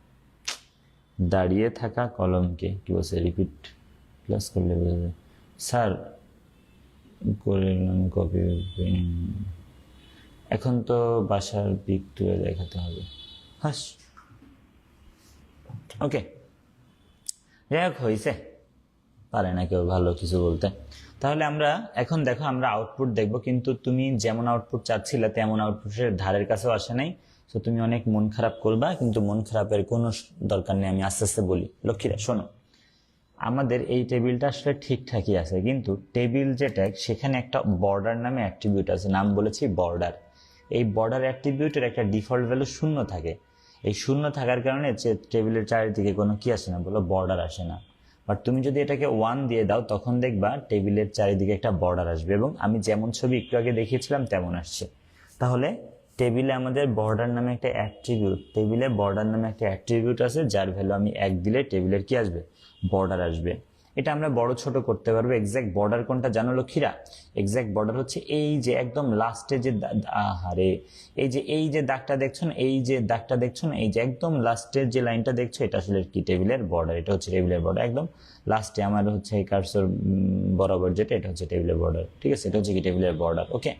A: দাঁড়িয়ে থাকা কলমকে কি বলছে, রিপিট প্লাস করলে বোঝা যায়। স্যার করে কপি, এখন তো বাসার পিক তুলে দেখাতে হবে। হাস, ওকে, যাই হোক, হয়েছে, পারে না কেউ ভালো কিছু বলতে। তাহলে আমরা এখন দেখো আমরা আউটপুট দেখব, কিন্তু তুমি যেমন আউটপুট চাচ্ছিলে তেমন আউটপুটের ধারের কাছেও আসে নাই। তো তুমি অনেক মন খারাপ করবা, কিন্তু মন খারাপের কোনো দরকার নেই, আমি আস্তে আস্তে বলি। লক্ষ্মীরা শোনো, আমাদের এই টেবিলটা আসলে ঠিকঠাকই আছে, কিন্তু টেবিল যে ট্যাগ সেখানে একটা বর্ডার নামে অ্যাট্রিবিউট আছে, নাম বলেছি বর্ডার। এই বর্ডার অ্যাট্রিবিউটের একটা ডিফল্ট ভ্যালু 0 থাকে। এই 0 থাকার কারণে যে টেবিলের চারিদিকে কোনো কি আসে না বলো, বর্ডার আসে না। বাট তুমি যদি এটাকে 1 দিয়ে দাও তখন দেখবা টেবিলের চারিদিকে একটা বর্ডার আসবে, এবং আমি যেমন ছবি একটু আগে দেখিয়েছিলাম তেমন আসছে। তাহলে টেবিলে আমাদের বর্ডার নামে একটা অ্যাট্রিবিউট, টেবিলে বর্ডার নামে একটা অ্যাট্রিবিউট আছে, যার ভ্যালু আমি 1 দিলে টেবিলের কি আসবে, বর্ডার আসবে। এটা আমরা বড় ছোট করতে পারবো। এক্সাক্ট বর্ডার কোনটা জানো লক্ষ্মীরা? এক্সাক্ট বর্ডার হচ্ছে এই যে একদম লাস্টে যে, আহারে, এই যে দাগটা দেখছো না, এই যে দাগটা দেখছো না, এই যে একদম লাস্টের যে লাইনটা দেখছো, এটা আসলে কি টেবিলের বর্ডার। এটা হচ্ছে টেবিলের বর্ডার, একদম লাস্টে আমার হচ্ছে এই কার্সর বরাবর যেটা, এটা হচ্ছে টেবিলের বর্ডার, ঠিক আছে? এটা হচ্ছে কি টেবিলের বর্ডার, ওকে?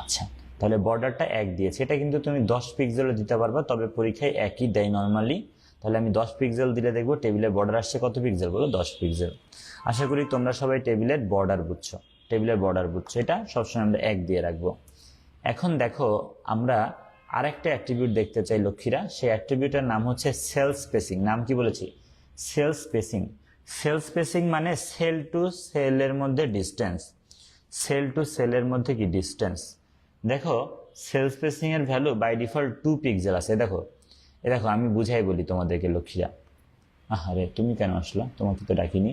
A: আচ্ছা, তাহলে বর্ডারটা 1 দিয়েছে, এটা কিন্তু তুমি 10 পিক্সেলও দিতে পারবা, তবে পরীক্ষায় একই দেয় নর্মালি। তাহলে আমি 10 পিক্সেল দিলে দেখবো টেবিলের বর্ডার আসছে কত পিক্সেল, বলো 10 পিক্সেল। আশা করি তোমরা সবাই টেবিলের বর্ডার বুঝছো, টেবিলের বর্ডার বুঝছো, এটা সবসময় আমরা 1 দিয়ে রাখবো। এখন দেখো আমরা আরেকটা অ্যাট্রিবিউট দেখতে চাই লক্ষ্মীরা, সেই অ্যাট্রিবিউটের নাম হচ্ছে সেল স্পেসিং। নাম কি বলেছি? Sell spacing. সেল স্পেসিং মানে সেল টু সেলের মধ্যে ডিস্টেন্স, সেল টু সেলের মধ্যে কি ডিস্টেন্স। দেখো সেল স্পেসিং এর ভ্যালু বাই ডিফল্ট 2 পিক্সেল আছে। দেখো আমি বুঝাই বলি তোমাদেরকে লক্ষ্মীরা। আরে তুমি কেন আসলা, তোমাকে তো ডাকিনি।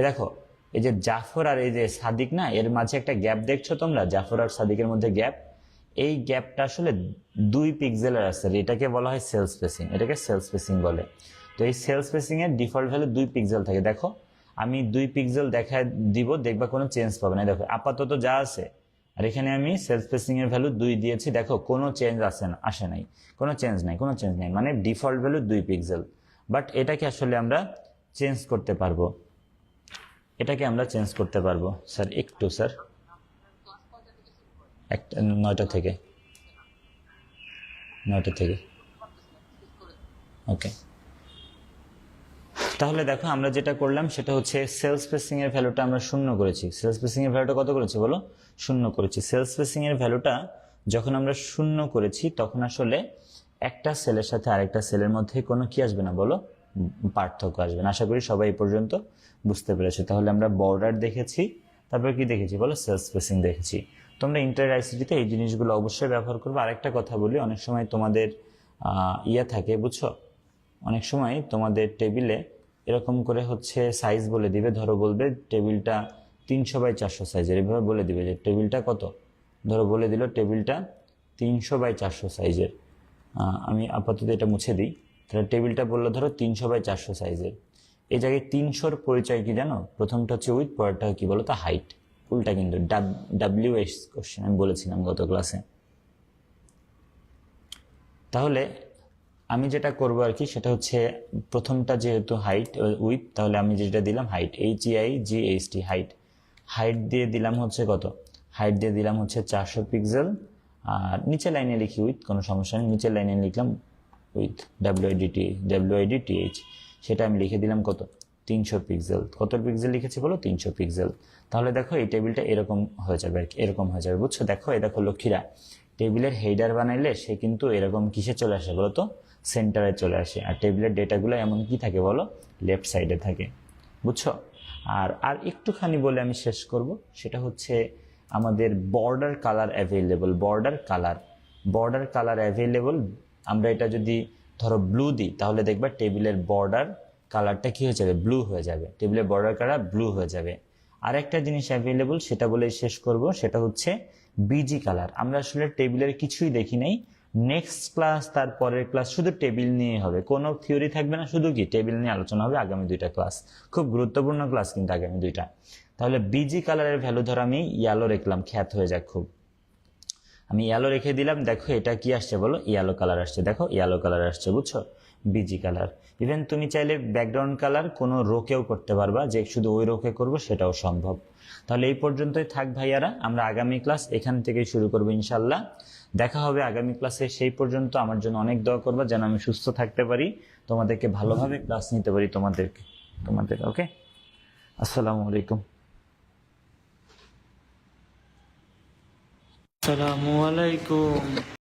A: দেখো এই যে জাফর আর এই যে সাদিক না, এর মাঝে একটা গ্যাপ দেখছো তোমরা, জাফর আর সাদিকের মধ্যে গ্যাপ, এই গ্যাপটা আসলে 2 পিক্সেলের আছে, এটাকে বলা হয় সেল স্পেসিং, এটাকে সেল স্পেসিং বলে। তো এই সেল স্পেসিং এর ডিফল্ট ভ্যালু 2 পিক্সেল থাকে। দেখো আমি 2 পিক্সেল দেখায় দিব, দেখবা কোনো চেঞ্জ পাবে না। দেখো আপাতত যা আছে, আর এখানে আমি সেল স্পেসিং এর ভ্যালু 2 দিয়েছি, দেখো কোনো চেঞ্জ আসে নাই, কোনো চেঞ্জ নাই, মানে ডিফল্ট ভ্যালু 2 পিক্সেল। বাট এটাকে আসলে আমরা চেঞ্জ করতে পারবো, স্যার একটু, স্যার একটা 9টা থেকে ওকে। তাহলে দেখো আমরা যেটা করলাম সেটা হচ্ছে সেল স্পেসিং এর ভ্যালুটা আমরা শূন্য করেছি। সেল স্পেসিং এর ভ্যালুটা কত করেছি বলো? শূন্য করেছি। সেল স্পেসিং এর ভ্যালুটা যখন আমরা শূন্য করেছি তখন আসলে একটা সেলের সাথে আরেকটা সেলের মধ্যে কোনো কি আসবে না বলো? পার্থক্য আসবে না। আশা করি সবাই এই পর্যন্ত বুঝতে পেরেছো। তাহলে আমরা বর্ডার দেখেছি, তারপর কি দেখেছি বলো? সেল স্পেসিং দেখেছি। তোমরা ইন্টার আইসিটিতে এই জিনিসগুলো অবশ্যই ব্যবহার করবে। আরেকটা কথা বলি, অনেক সময় তোমাদের থাকে, বুঝছো, অনেক সময় তোমাদের টেবিলে এরকম করে হচ্ছে সাইজ বলে দিবে, ধরো বলবে টেবিলটা 300x400 সাইজের, এভাবে বলে দিবে যে টেবিলটা কত, ধরো বলে দিল টেবিলটা 300x400 সাইজের। আমি আপাতত এটা মুছে দিই। তাহলে টেবিলটা বললো ধরো 300x400 সাইজের। এই জায়গায় 300-র পরিচয় কি জানো? প্রথমটা হচ্ছে উইথ, পরেরটা কি বলো তো? হাইট। উল্টা কিন্তু WH কোশ্চেন আমি বলেছিলাম গত ক্লাসে। তাহলে আমি যেটা করব আর কি, সেটা হচ্ছে প্রথমটা যেহেতু হাইট উইথ, তাহলে আমি যেটা দিলাম হাইট, HEIGHT হাইট দিয়ে দিলাম হচ্ছে কত? হাইট দিয়ে দিলাম হচ্ছে 400 পিক্সেল। আর নিচের লাইনে লিখি উইথ, কোনো সমস্যা নেই, নিচের লাইনে লিখলাম উইথ WIDTH, সেটা আমি লিখে দিলাম কত? 300 পিক্সেল। কত পিক্সেল লিখেছি বলো? 300 পিক্সেল। তাহলে দেখো এই টেবিলটা এরকম হয়ে যাবে আর কি, এরকম হয়ে যাবে, বুঝছো? দেখো এই দেখো লক্ষ্মীরা, টেবিলের হেডার বানাইলে সে কিন্তু এরকম কিসে চলে আসে বলো তো? সেন্টারে চলে আসে। আর টেবিলের ডেটাগুলো এমন কি থাকে বলো? লেফট সাইডে থাকে, বুঝছো? আর একটুখানি বলে আমি শেষ করব, সেটা হচ্ছে আমাদের border colour available. Border colour available, আমরা এটা যদি ধরো ব্লু দিই, তাহলে দেখবা টেবিলের বর্ডার কালারটা কি হয়ে যাবে? ব্লু হয়ে যাবে। টেবিলের বর্ডার কালার ব্লু হয়ে যাবে। আর একটা জিনিস অ্যাভেলেবল, সেটা বলে শেষ করব, সেটা হচ্ছে বিজি কালার। আমরা আসলে টেবিলের কিছুই দেখি নাই। নেক্সট ক্লাস, তারপরের ক্লাস শুধু টেবিল নিয়ে হবে, কোনো থিওরি থাকবে না, শুধু কি টেবিল নিয়ে আলোচনা হবে। আগামী 2টা ক্লাস খুব গুরুত্বপূর্ণ ক্লাস কিন্তু, আগামী 2টা। তাহলে বিজি কালারের ভ্যালু ধরো আমি ইয়েলো রাখলাম, খ্যাত হয়ে যাক খুব, আমি ইয়েলো রেখে দিলাম। দেখো এটা কি আসছে বলো? ইয়েলো কালার আসছে। দেখো ইয়েলো কালার আসছে, বুঝছো? Busy colour. ইভেন তুমি চাইলে ব্যাকগ্রাউন্ড কালার কোনো রোকেও করতে পারবা, যে শুধু ওই রোকে করবো, সেটাও সম্ভব। তাহলে এই পর্যন্তই থাক ভাইয়ারা, আমরা আগামী ক্লাস এখান থেকেই শুরু করবো ইনশাল্লাহ। দেখা হবে আগামী ক্লাসে। সেই পর্যন্ত আমার জন্য অনেক দোয়া করবা, যেন আমি সুস্থ থাকতে পারি, তোমাদেরকে ভালোভাবে ক্লাস নিতে পারি তোমাদের। ওকে, আসসালামু আলাইকুম। আসসালামু আলাইকুম।